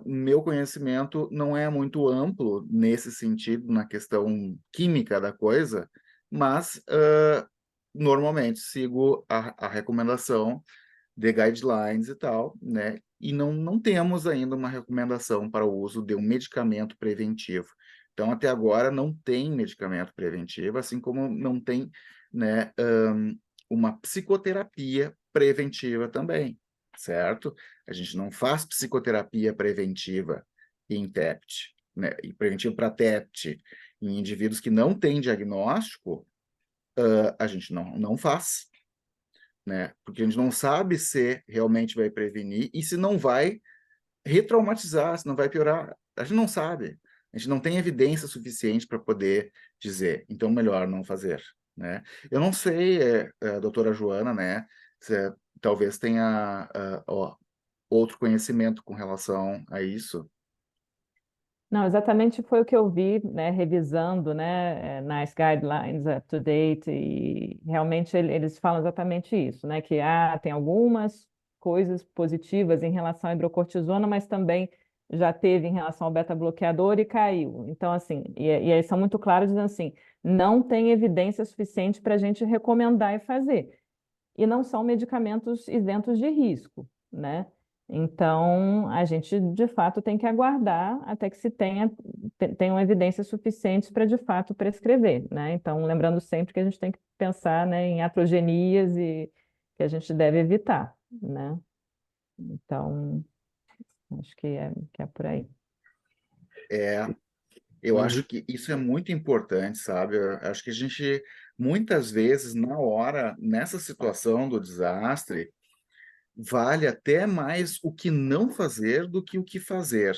Meu conhecimento não é muito amplo nesse sentido, na questão química da coisa, mas normalmente sigo a recomendação de guidelines e tal, né? E não temos ainda uma recomendação para o uso de um medicamento preventivo. Então, até agora, não tem medicamento preventivo, assim como não tem, né, uma psicoterapia preventiva também, certo? A gente não faz psicoterapia preventiva em TEPT, né? E preventiva para TEPT em indivíduos que não têm diagnóstico, a gente não faz, né? Porque a gente não sabe se realmente vai prevenir e se não vai retraumatizar, se não vai piorar. A gente não sabe. A gente não tem evidência suficiente para poder dizer. Então, melhor não fazer, né? Eu não sei, doutora Joana, né? Se talvez tenha outro conhecimento com relação a isso. Não, exatamente foi o que eu vi, né, revisando, né, nas guidelines up to date, e realmente eles falam exatamente isso, né, que tem algumas coisas positivas em relação à hidrocortisona, mas também já teve em relação ao beta-bloqueador e caiu. Então, assim, e eles são muito claros dizendo assim, não tem evidência suficiente para a gente recomendar e fazer. E não são medicamentos isentos de risco, né? Então, a gente, de fato, tem que aguardar até que se tenham evidências suficientes para, de fato, prescrever, né? Então, lembrando sempre que a gente tem que pensar, né, em atrogenias e que a gente deve evitar, né? Então, acho que é por aí. Eu Uhum. acho que isso é muito importante, sabe? Eu acho que a gente, muitas vezes, na hora, nessa situação do desastre, vale até mais o que não fazer do que o que fazer.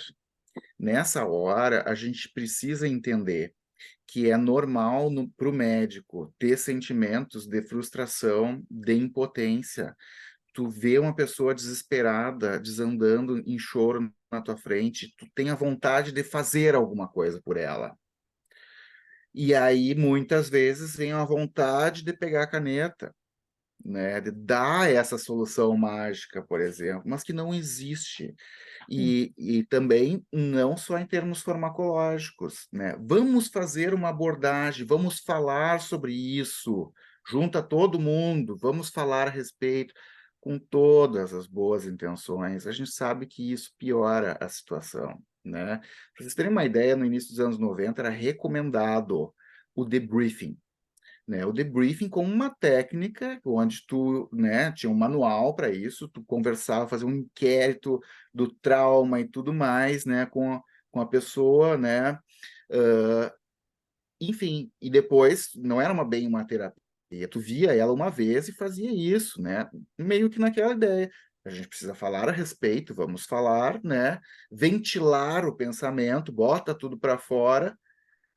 Nessa hora, a gente precisa entender que é normal para o médico ter sentimentos de frustração, de impotência. Tu vê uma pessoa desesperada, desandando em choro na tua frente, tu tem a vontade de fazer alguma coisa por ela. E aí, muitas vezes, vem a vontade de pegar a caneta, né, de dar essa solução mágica, por exemplo, mas que não existe. E também não só em termos farmacológicos, né? Vamos fazer uma abordagem, vamos falar sobre isso, junto a todo mundo, vamos falar a respeito com todas as boas intenções. A gente sabe que isso piora a situação, né? Para vocês terem uma ideia, no início dos anos 90 era recomendado o debriefing, né? O debriefing como uma técnica onde tu, né, tinha um manual para isso, tu conversava, fazia um inquérito do trauma e tudo mais, né, com a pessoa, né? Uh, enfim, e depois não era bem uma terapia, tu via ela uma vez e fazia isso, né? Meio que naquela ideia. A gente precisa falar a respeito, vamos falar, né? Ventilar o pensamento, bota tudo para fora,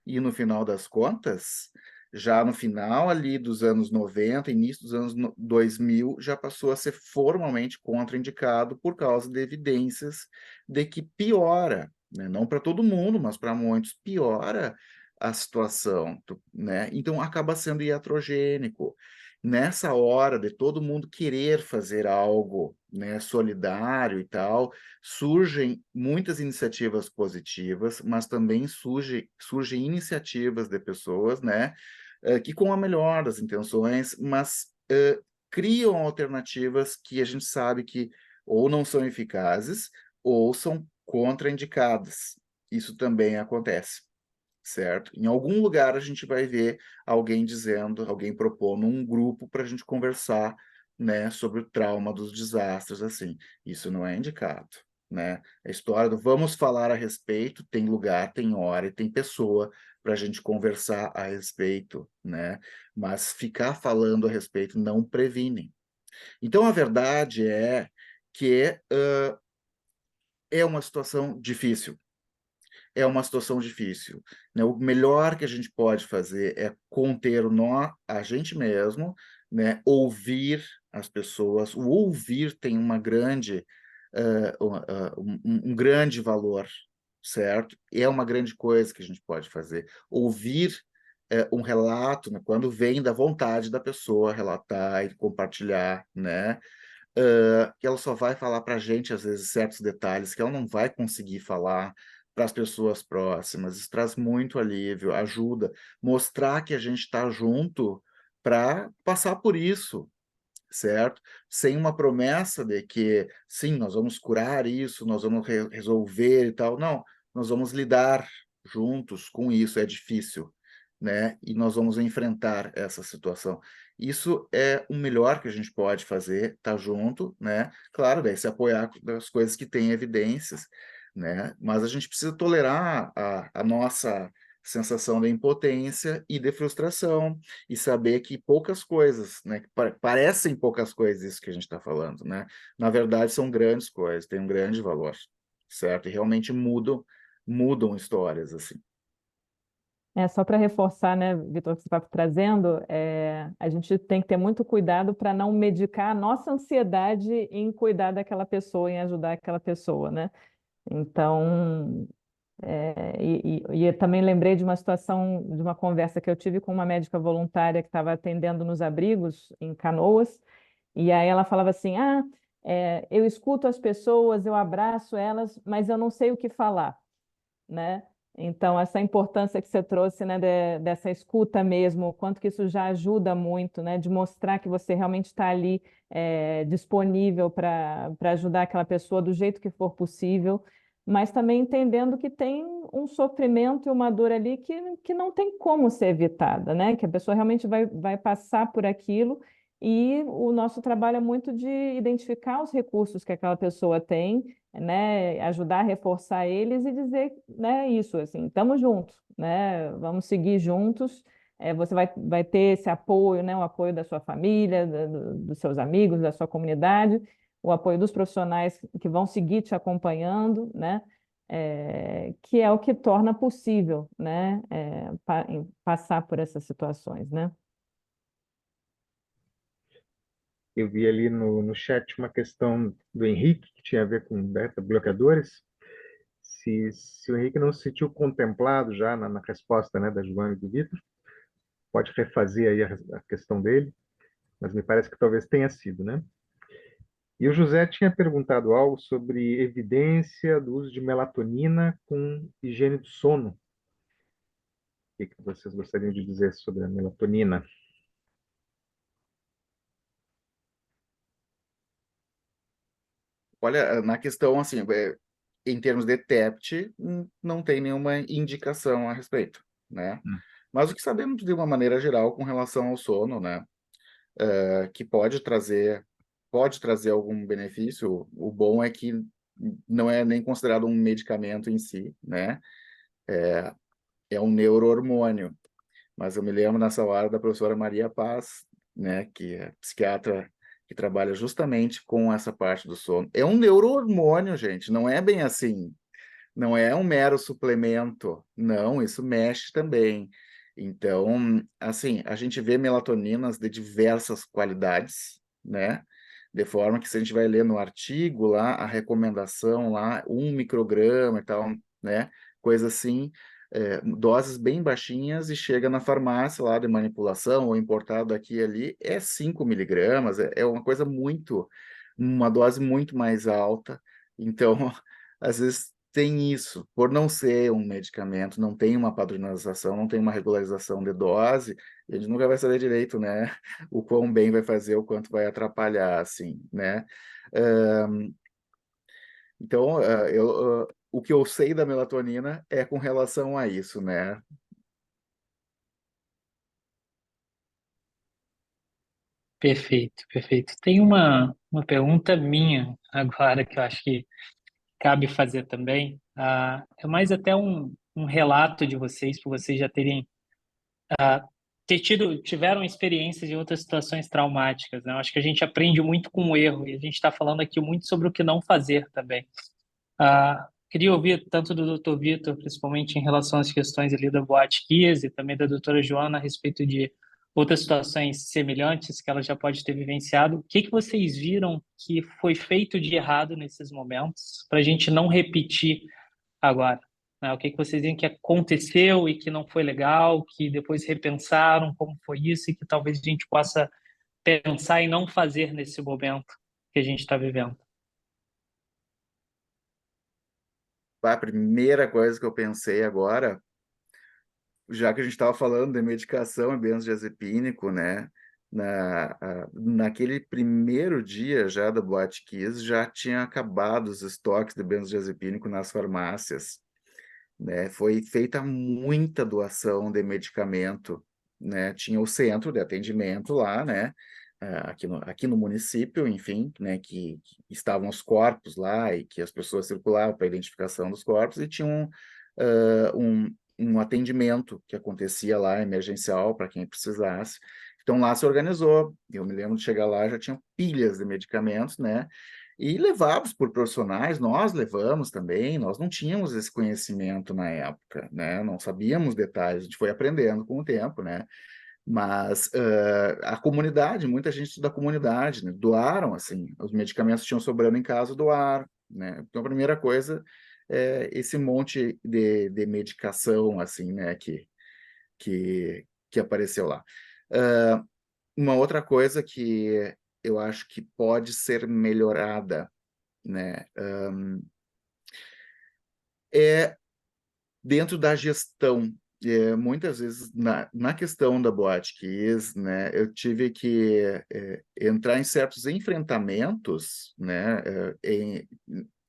e no final das contas, já no final ali dos anos 90, início dos anos 2000, já passou a ser formalmente contraindicado por causa de evidências de que piora, né? Não para todo mundo, mas para muitos piora a situação, né? Então acaba sendo iatrogênico. Nessa hora de todo mundo querer fazer algo, né, solidário e tal, surgem muitas iniciativas positivas, mas também surgem iniciativas de pessoas, né, que com a melhor das intenções, mas criam alternativas que a gente sabe que ou não são eficazes ou são contraindicadas. Isso também acontece, certo? Em algum lugar a gente vai ver alguém dizendo, alguém propondo um grupo para a gente conversar, né, sobre o trauma dos desastres, assim. Isso não é indicado, né? A história do vamos falar a respeito tem lugar, tem hora e tem pessoa para a gente conversar a respeito, né? Mas ficar falando a respeito não previne. Então, a verdade é que é uma situação difícil, é uma situação difícil, né? O melhor que a gente pode fazer é conter o nó a gente mesmo, né? Ouvir as pessoas. O ouvir tem uma grande, um grande valor, certo? É uma grande coisa que a gente pode fazer. Ouvir um relato, né? Quando vem da vontade da pessoa relatar e compartilhar, né? Que ela só vai falar para a gente, às vezes, certos detalhes que ela não vai conseguir falar para as pessoas próximas. Isso traz muito alívio, ajuda, mostrar que a gente está junto para passar por isso, certo? Sem uma promessa de que, sim, nós vamos curar isso, nós vamos resolver e tal. Não, nós vamos lidar juntos com isso, é difícil, né? E nós vamos enfrentar essa situação. Isso é o melhor que a gente pode fazer, estar junto, né? Claro, daí se apoiar das coisas que têm evidências, né? Mas a gente precisa tolerar a nossa sensação de impotência e de frustração, e saber que poucas coisas, né? Parecem poucas coisas isso que a gente está falando, né? Na verdade, são grandes coisas, têm um grande valor, certo? E realmente mudam histórias, assim. Só para reforçar, né, Vitor, que você está trazendo, a gente tem que ter muito cuidado para não medicar a nossa ansiedade em cuidar daquela pessoa, em ajudar aquela pessoa, né? Então, e eu também lembrei de uma situação, de uma conversa que eu tive com uma médica voluntária que estava atendendo nos abrigos em Canoas, e aí ela falava assim: eu escuto as pessoas, eu abraço elas, mas eu não sei o que falar, né? Então, essa importância que você trouxe, né, dessa escuta mesmo, o quanto que isso já ajuda muito, né, de mostrar que você realmente está ali disponível para ajudar aquela pessoa do jeito que for possível, mas também entendendo que tem um sofrimento e uma dor ali que não tem como ser evitada, né, que a pessoa realmente vai passar por aquilo, e o nosso trabalho é muito de identificar os recursos que aquela pessoa tem, né, ajudar a reforçar eles e dizer, né, isso, assim, estamos juntos, né, vamos seguir juntos. Você vai ter esse apoio, né, o apoio da sua família, dos seus amigos, da sua comunidade, o apoio dos profissionais que vão seguir te acompanhando, né, que é o que torna possível, né, passar por essas situações, né? Eu vi ali no chat uma questão do Henrique, que tinha a ver com beta-bloqueadores. Se o Henrique não se sentiu contemplado já na resposta, né, da Joana e do Vitor, pode refazer aí a questão dele, mas me parece que talvez tenha sido, né? E o José tinha perguntado algo sobre evidência do uso de melatonina com higiene do sono. O que vocês gostariam de dizer sobre a melatonina? Olha, na questão, assim, em termos de TEPT, não tem nenhuma indicação a respeito, né? Hum. Mas o que sabemos de uma maneira geral com relação ao sono, né? Que pode trazer algum benefício. O bom é que não é nem considerado um medicamento em si, né? É um neurohormônio. Mas eu me lembro nessa hora da professora Maria Paz, né? Que é psiquiatra que trabalha justamente com essa parte do sono. É um neurohormônio, gente, não é bem assim. Não é um mero suplemento, não, isso mexe também. Então, assim, a gente vê melatoninas de diversas qualidades, né? De forma que se a gente vai ler no artigo lá, a recomendação lá, 1 micrograma e tal, né? Coisa assim, doses bem baixinhas e chega na farmácia lá de manipulação ou importado aqui e ali, é 5 miligramas, é uma coisa uma dose muito mais alta. Então, às vezes tem isso, por não ser um medicamento, não tem uma padronização, não tem uma regularização de dose, a gente nunca vai saber direito, né, o quão bem vai fazer, o quanto vai atrapalhar, assim, né. Então, o que eu sei da melatonina é com relação a isso, né. Perfeito, perfeito. Tem uma pergunta minha agora que eu acho que cabe fazer também. É mais até um relato de vocês, por vocês já terem tiveram experiências em outras situações traumáticas, né? Eu acho que a gente aprende muito com o erro e a gente está falando aqui muito sobre o que não fazer também. Queria ouvir tanto do Dr. Vitor, principalmente em relação às questões ali da Boate Kiss e também da doutora Joana a respeito de outras situações semelhantes que ela já pode ter vivenciado. O que vocês viram que foi feito de errado nesses momentos para a gente não repetir agora? Né? O que vocês veem que aconteceu e que não foi legal, que depois repensaram como foi isso e que talvez a gente possa pensar em não fazer nesse momento que a gente está vivendo? A primeira coisa que eu pensei agora, já que a gente estava falando de medicação e benzodiazepínico, né? Naquele primeiro dia já da Boate Kiss, já tinha acabado os estoques de benzodiazepínico nas farmácias, né? Foi feita muita doação de medicamento, né? Tinha o centro de atendimento lá, né? Aqui no município, enfim, né? Que estavam os corpos lá e que as pessoas circulavam para identificação dos corpos e tinha um atendimento que acontecia lá, emergencial, para quem precisasse. Então lá se organizou. Eu me lembro de chegar lá, já tinham pilhas de medicamentos, né? E levados por profissionais, nós levamos também, nós não tínhamos esse conhecimento na época, né? Não sabíamos detalhes, a gente foi aprendendo com o tempo, né? Mas a comunidade, muita gente da comunidade, né? Doaram, assim, os medicamentos tinham sobrando em casa, doaram, né? Então a primeira coisa é esse monte de medicação, assim, né? Que apareceu lá. Uma outra coisa que eu acho que pode ser melhorada, né, é dentro da gestão. Muitas vezes, na questão da Boate Kiss, né, eu tive que entrar em certos enfrentamentos, né,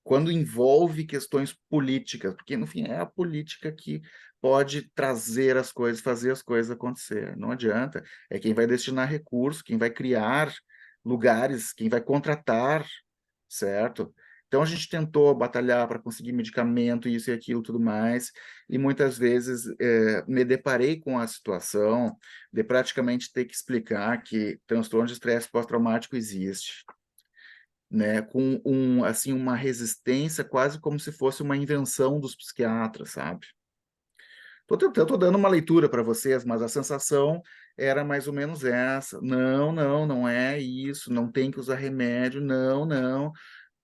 quando envolve questões políticas, porque, no fim, é a política que pode trazer as coisas, fazer as coisas acontecer. Não adianta. É quem vai destinar recursos, quem vai criar lugares, quem vai contratar, certo? Então, a gente tentou batalhar para conseguir medicamento, isso e aquilo, tudo mais, e muitas vezes me deparei com a situação de praticamente ter que explicar que transtorno de estresse pós-traumático existe, né, com assim, uma resistência quase como se fosse uma invenção dos psiquiatras, sabe? Estou dando uma leitura para vocês, mas a sensação era mais ou menos essa. Não, não, não é isso, não tem que usar remédio, não, não.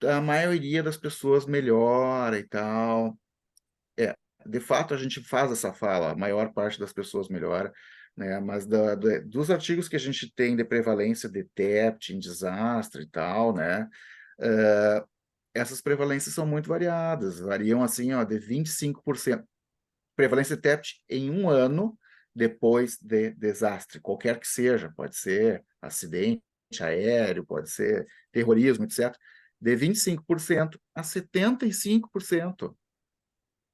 A maioria das pessoas melhora e tal. De fato, a gente faz essa fala, a maior parte das pessoas melhora, né? Mas dos artigos que a gente tem de prevalência de TEPT em desastre e tal, né? Essas prevalências são muito variadas, variam assim, ó, de 25%. Prevalência de TEPT em um ano depois de desastre, qualquer que seja, pode ser acidente aéreo, pode ser terrorismo, etc., de 25% a 75%.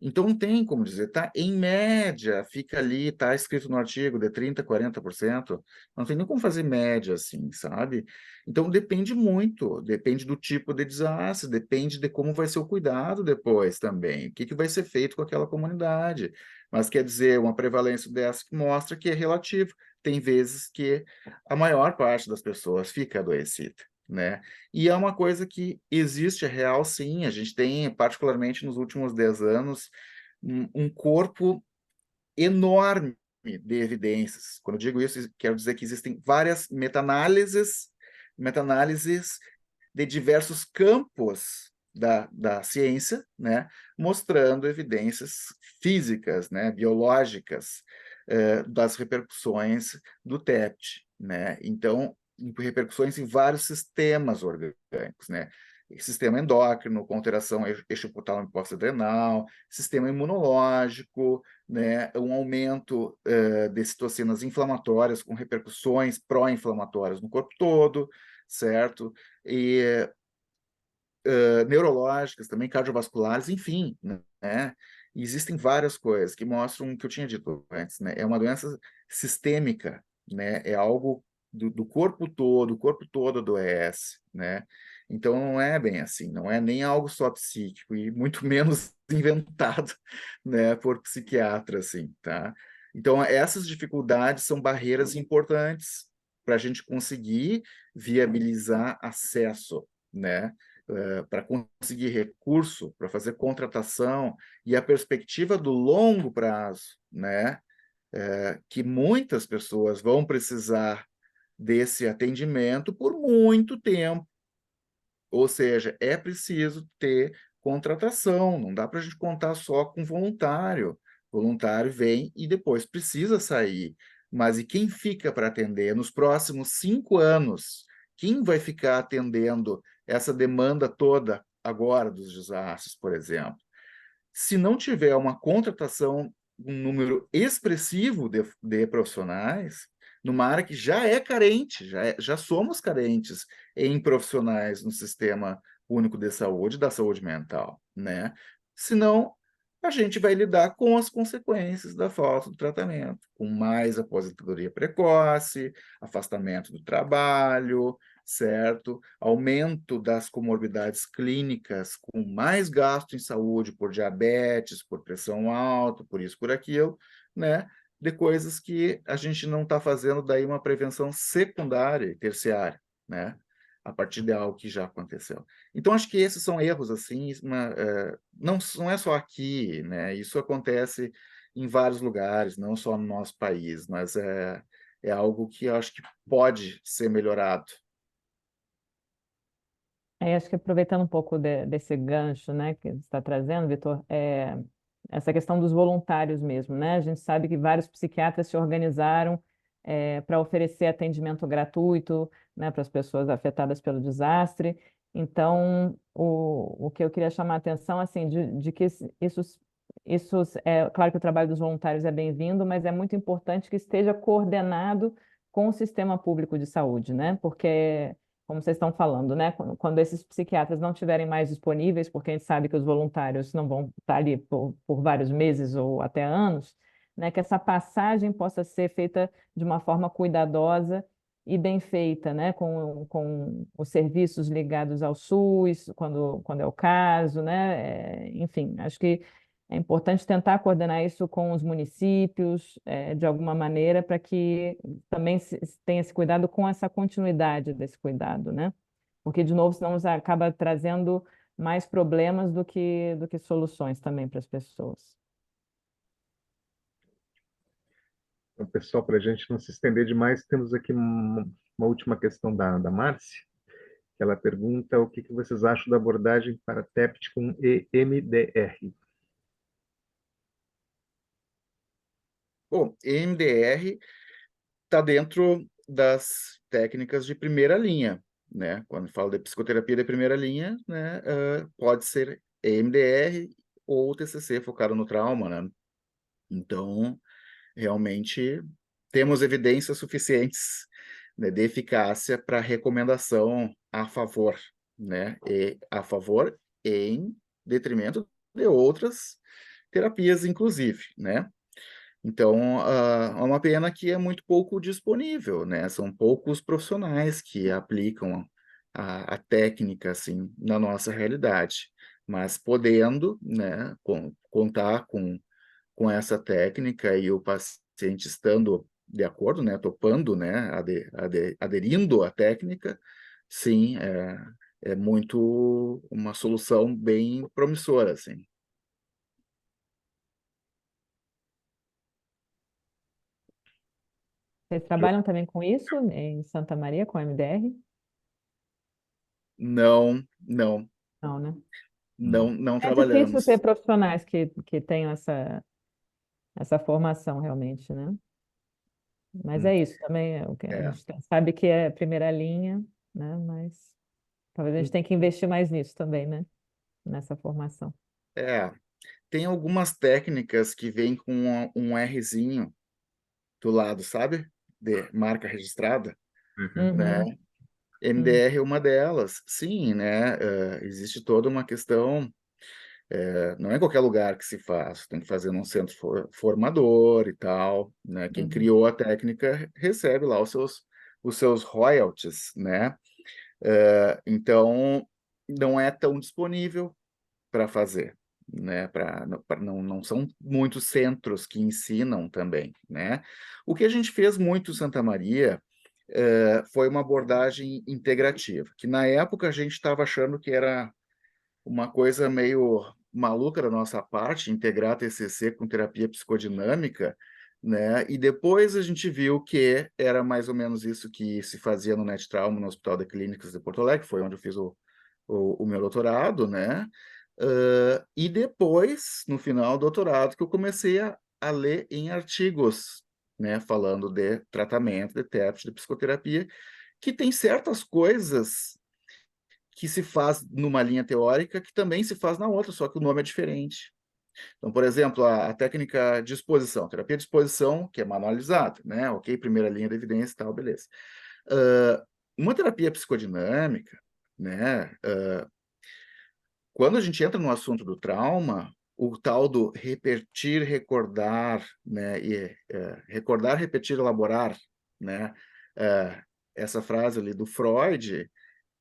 Então, não tem como dizer, tá? Em média, fica ali, tá escrito no artigo, de 30%, 40%. Não tem nem como fazer média assim, sabe? Então, depende muito, depende do tipo de desastre, depende de como vai ser o cuidado depois também, o que vai ser feito com aquela comunidade. Mas quer dizer, uma prevalência dessa que mostra que é relativo. Tem vezes que a maior parte das pessoas fica adoecida, né? E é uma coisa que existe, é real, sim. A gente tem, particularmente nos últimos 10 anos, um corpo enorme de evidências. Quando eu digo isso, quero dizer que existem várias meta-análises de diversos campos da ciência, né, mostrando evidências físicas, né, biológicas, das repercussões do TEPT, né? Então, repercussões em vários sistemas orgânicos, né? Sistema endócrino, com alteração eixo hipotálamo adrenal, sistema imunológico, né, um aumento de citocinas inflamatórias com repercussões pró-inflamatórias no corpo todo, certo? E neurológicas, também cardiovasculares, enfim, né? Existem várias coisas que mostram o que eu tinha dito antes, né? É uma doença sistêmica, né? É algo do corpo todo, o corpo todo adoece, né? Então não é bem assim, não é nem algo só psíquico e muito menos inventado, né, por psiquiatras, assim, tá? Então essas dificuldades são barreiras importantes para a gente conseguir viabilizar acesso, né? Para conseguir recurso, para fazer contratação e a perspectiva do longo prazo, né? Que muitas pessoas vão precisar desse atendimento por muito tempo. Ou seja, é preciso ter contratação, não dá para a gente contar só com voluntário. Voluntário vem e depois precisa sair. Mas e quem fica para atender nos próximos 5 anos? Quem vai ficar atendendo essa demanda toda agora dos desastres, por exemplo? Se não tiver uma contratação, um número expressivo de profissionais, numa área que já é carente, já somos carentes em profissionais no Sistema Único de Saúde, da saúde mental, né? Senão, a gente vai lidar com as consequências da falta do tratamento, com mais aposentadoria precoce, afastamento do trabalho, certo? Aumento das comorbidades clínicas, com mais gasto em saúde por diabetes, por pressão alta, por isso, por aquilo, né? De coisas que a gente não está fazendo daí uma prevenção secundária e terciária, né? A partir de algo que já aconteceu. Então, acho que esses são erros, assim, não é só aqui, né? Isso acontece em vários lugares, não só no nosso país, mas é algo que eu acho que pode ser melhorado. Acho que aproveitando um pouco desse gancho, né, que você está trazendo, Vitor, essa questão dos voluntários mesmo, né? A gente sabe que vários psiquiatras se organizaram para oferecer atendimento gratuito, né, para as pessoas afetadas pelo desastre. Então, o que eu queria chamar a atenção, assim, de que isso é claro que o trabalho dos voluntários é bem-vindo, mas é muito importante que esteja coordenado com o sistema público de saúde, né? Porque como vocês estão falando, né? Quando esses psiquiatras não estiverem mais disponíveis, porque a gente sabe que os voluntários não vão estar ali por vários meses ou até anos, né? Que essa passagem possa ser feita de uma forma cuidadosa e bem feita, né? Com os serviços ligados ao SUS, quando é o caso, né? Enfim, acho que é importante tentar coordenar isso com os municípios, de alguma maneira, para que também tenha esse cuidado com essa continuidade desse cuidado, né? Porque, de novo, senão acaba trazendo mais problemas do que soluções também para as pessoas. Então, pessoal, para a gente não se estender demais, temos aqui uma última questão da Márcia, que ela pergunta o que vocês acham da abordagem para TEPT com EMDR. Bom, EMDR está dentro das técnicas de primeira linha, né? Quando falo de psicoterapia de primeira linha, né, pode ser EMDR ou TCC focado no trauma, né? Então, realmente, temos evidências suficientes, né, de eficácia para recomendação a favor, né? E a favor em detrimento de outras terapias, inclusive, né? Então, é uma pena que é muito pouco disponível, né? São poucos profissionais que aplicam a técnica, assim, na nossa realidade. Mas podendo, né, contar com essa técnica e o paciente estando de acordo, né, topando, né, aderindo à técnica, sim, é muito uma solução bem promissora, assim. Vocês trabalham também com isso em Santa Maria, com a MDR? Não, não, Não, né? não É difícil ter trabalhamos. profissionais que tenham essa formação realmente, né? Mas Hum, é isso também, é o que a É, gente sabe que é primeira linha, né? Mas talvez a gente tenha que investir mais nisso também, né? Nessa formação. é. Tem algumas técnicas que vêm com um Rzinho do lado, sabe? De marca registrada, Uhum. né? Uhum, sim. MDR é uma delas, sim, né? Existe toda uma questão, não é em qualquer lugar que se faz, tem que fazer num centro formador e tal, né? Quem Uhum. criou a técnica recebe lá os seus royalties, né? Então, não é tão disponível para fazer, né? Não são muitos centros que ensinam também, né? O que a gente fez muito em Santa Maria foi uma abordagem integrativa, que na época a gente estava achando que era uma coisa meio maluca da nossa parte, integrar TCC com terapia psicodinâmica, né? E depois a gente viu que era mais ou menos isso que se fazia no NET Trauma, no Hospital de Clínicas de Porto Alegre, foi onde eu fiz o meu doutorado, né? E depois, no final do doutorado, que eu comecei a ler em artigos, né, falando de tratamento, de TEPS, de psicoterapia, que tem certas coisas que se faz numa linha teórica que também se faz na outra, só que o nome é diferente. Então, por exemplo, a técnica de exposição, terapia de exposição, que é manualizada, né? Ok, primeira linha de evidência e tal, beleza. Uma terapia psicodinâmica, né? Quando a gente entra no assunto do trauma, o tal do repetir, recordar, né? E recordar, repetir, elaborar, né? É, essa frase ali do Freud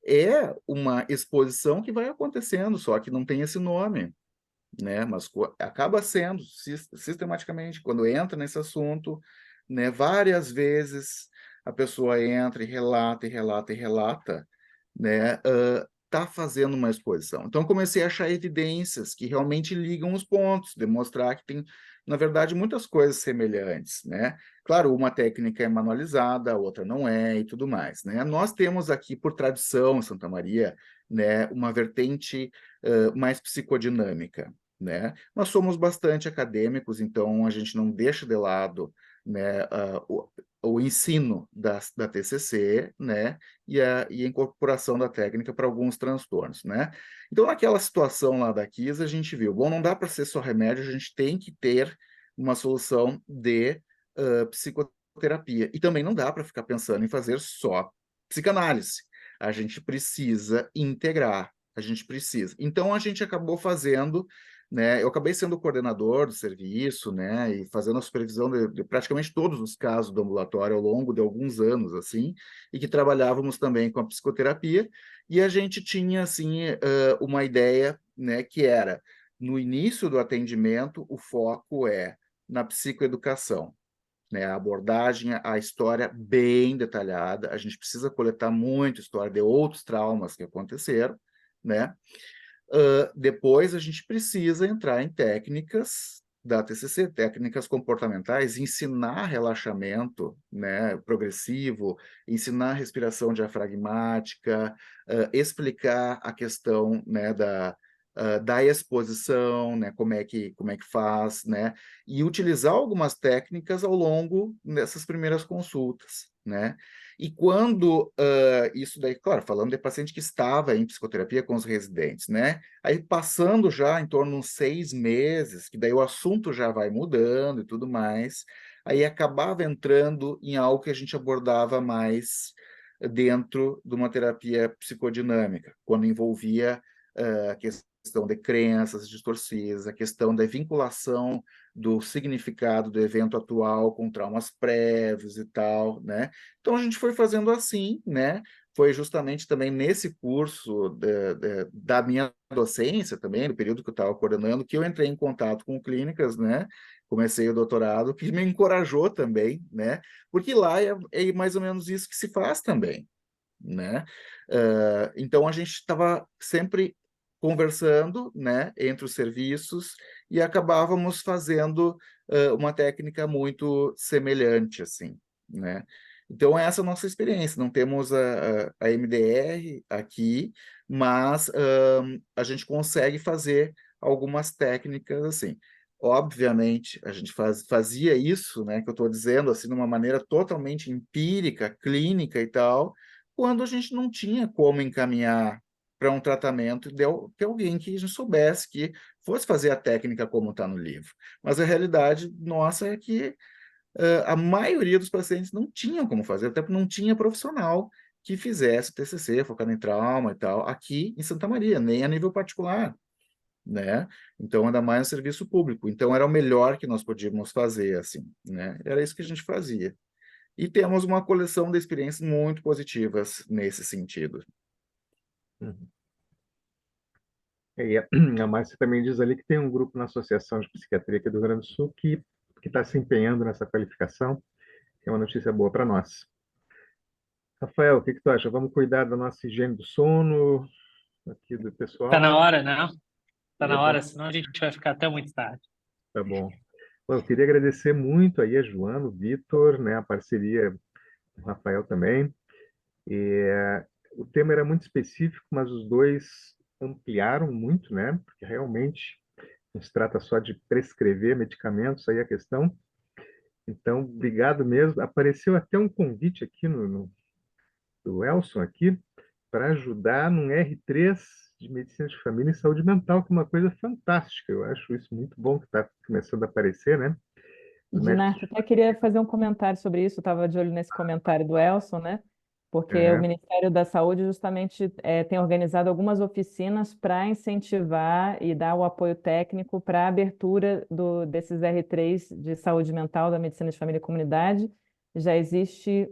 é uma exposição que vai acontecendo, só que não tem esse nome, né? Mas acaba sendo sistematicamente quando entra nesse assunto, né? Várias vezes a pessoa entra e relata e relata e relata, né? Tá fazendo uma exposição. Então comecei a achar evidências que realmente ligam os pontos, demonstrar que tem, na verdade, muitas coisas semelhantes, né? Claro, uma técnica é manualizada, a outra não é e tudo mais, né? Nós temos aqui por tradição em Santa Maria, né, uma vertente mais psicodinâmica, né? Nós somos bastante acadêmicos, então a gente não deixa de lado, né, o ensino da TCC, né, e a incorporação da técnica para alguns transtornos, né? Então, naquela situação lá da Kisa, a gente viu, bom, não dá para ser só remédio, a gente tem que ter uma solução de psicoterapia. E também não dá para ficar pensando em fazer só psicanálise. A gente precisa integrar, a gente precisa. Então, a gente acabou fazendo, né? Eu acabei sendo o coordenador do serviço, né? E fazendo a supervisão de praticamente todos os casos do ambulatório ao longo de alguns anos, assim, e que trabalhávamos também com a psicoterapia. E a gente tinha, assim, uma ideia, né? Que era, no início do atendimento, o foco é na psicoeducação, né, a abordagem, a história bem detalhada. A gente precisa coletar muita história de outros traumas que aconteceram, né? Depois a gente precisa entrar em técnicas da TCC, técnicas comportamentais, ensinar relaxamento, né, progressivo, ensinar respiração diafragmática, explicar a questão, né, da exposição, né, como é que faz, né, e utilizar algumas técnicas ao longo dessas primeiras consultas, né. E quando isso daí, claro, falando de paciente que estava em psicoterapia com os residentes, né? Aí passando já em torno de uns 6 meses, que daí o assunto já vai mudando e tudo mais, aí acabava entrando em algo que a gente abordava mais dentro de uma terapia psicodinâmica, quando envolvia a questão de crenças distorcidas, a questão da vinculação do significado do evento atual com traumas prévios e tal, né? Então a gente foi fazendo assim, né? Foi justamente também nesse curso da minha docência também, no período que eu estava coordenando, que eu entrei em contato com clínicas, né? Comecei o doutorado, que me encorajou também, né? Porque lá é mais ou menos isso que se faz também, né? Então, a gente estava sempre conversando, né, entre os serviços e acabávamos fazendo uma técnica muito semelhante, assim, né? Então, essa é a nossa experiência. Não temos a MDR aqui, mas a gente consegue fazer algumas técnicas assim. Obviamente, a gente fazia isso, né, que eu estou dizendo, assim, de uma maneira totalmente empírica, clínica e tal, quando a gente não tinha como encaminhar para um tratamento de alguém que a gente soubesse que fosse fazer a técnica como está no livro. Mas a realidade nossa é que a maioria dos pacientes não tinham como fazer, até porque não tinha profissional que fizesse TCC, focado em trauma e tal, aqui em Santa Maria, nem a nível particular, né? Então, ainda mais no serviço público. Então, era o melhor que nós podíamos fazer, assim, né? Era isso que a gente fazia. E temos uma coleção de experiências muito positivas nesse sentido. Uhum. E a Márcia também diz ali que tem um grupo na Associação de Psiquiatria aqui do Rio Grande do Sul que está se empenhando nessa qualificação, que é uma notícia boa para nós. Rafael, o que tu acha? Vamos cuidar da nossa higiene do sono, aqui do Tá na pessoal? hora, né? Tá na Eba, hora, senão a gente vai ficar até muito tarde. tá bom. Bom, eu queria agradecer muito aí a Joana, o Vitor, né, a parceria com o Rafael também. O tema era muito específico, mas os dois ampliaram muito, né? Porque realmente não se trata só de prescrever medicamentos, aí é a questão. Então, obrigado mesmo. Apareceu até um convite aqui do Elson aqui para ajudar num R3 de Medicina de Família e Saúde Mental, que é uma coisa fantástica. Eu acho isso muito bom que está começando a aparecer, né? Os médicos. Dinarto, até queria fazer um comentário sobre isso, estava de olho nesse comentário do Elson, né? Porque o É, Ministério da Saúde justamente tem organizado algumas oficinas para incentivar e dar o apoio técnico para a abertura desses R3 de saúde mental da medicina de família e comunidade. Já existe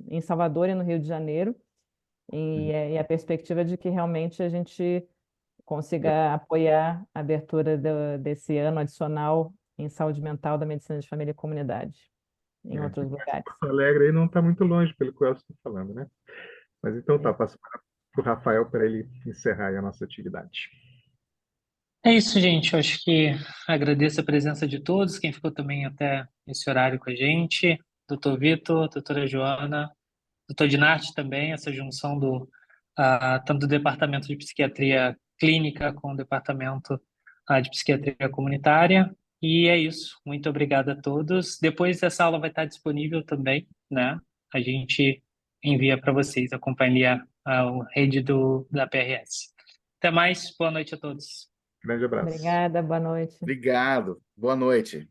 em Salvador e no Rio de Janeiro, e a perspectiva de que realmente a gente consiga apoiar a abertura desse ano adicional em saúde mental da medicina de família e comunidade em outros lugares. Porto Alegre aí não está muito longe, pelo que o Elson está falando, né? Mas então tá, passo para o Rafael para ele encerrar aí a nossa atividade. É isso, gente. Eu acho que agradeço a presença de todos, quem ficou também até esse horário com a gente. Doutor Vitor, doutora Joana, doutor Dinarte também, essa junção tanto do Departamento de Psiquiatria Clínica com o Departamento de Psiquiatria Comunitária. E é isso. Muito obrigado a todos. Depois essa aula vai estar disponível também, né? A gente envia para vocês, a companhia, a rede da PRS. Até mais. Boa noite a todos. Grande abraço. Obrigada, boa noite. Obrigado. Boa noite.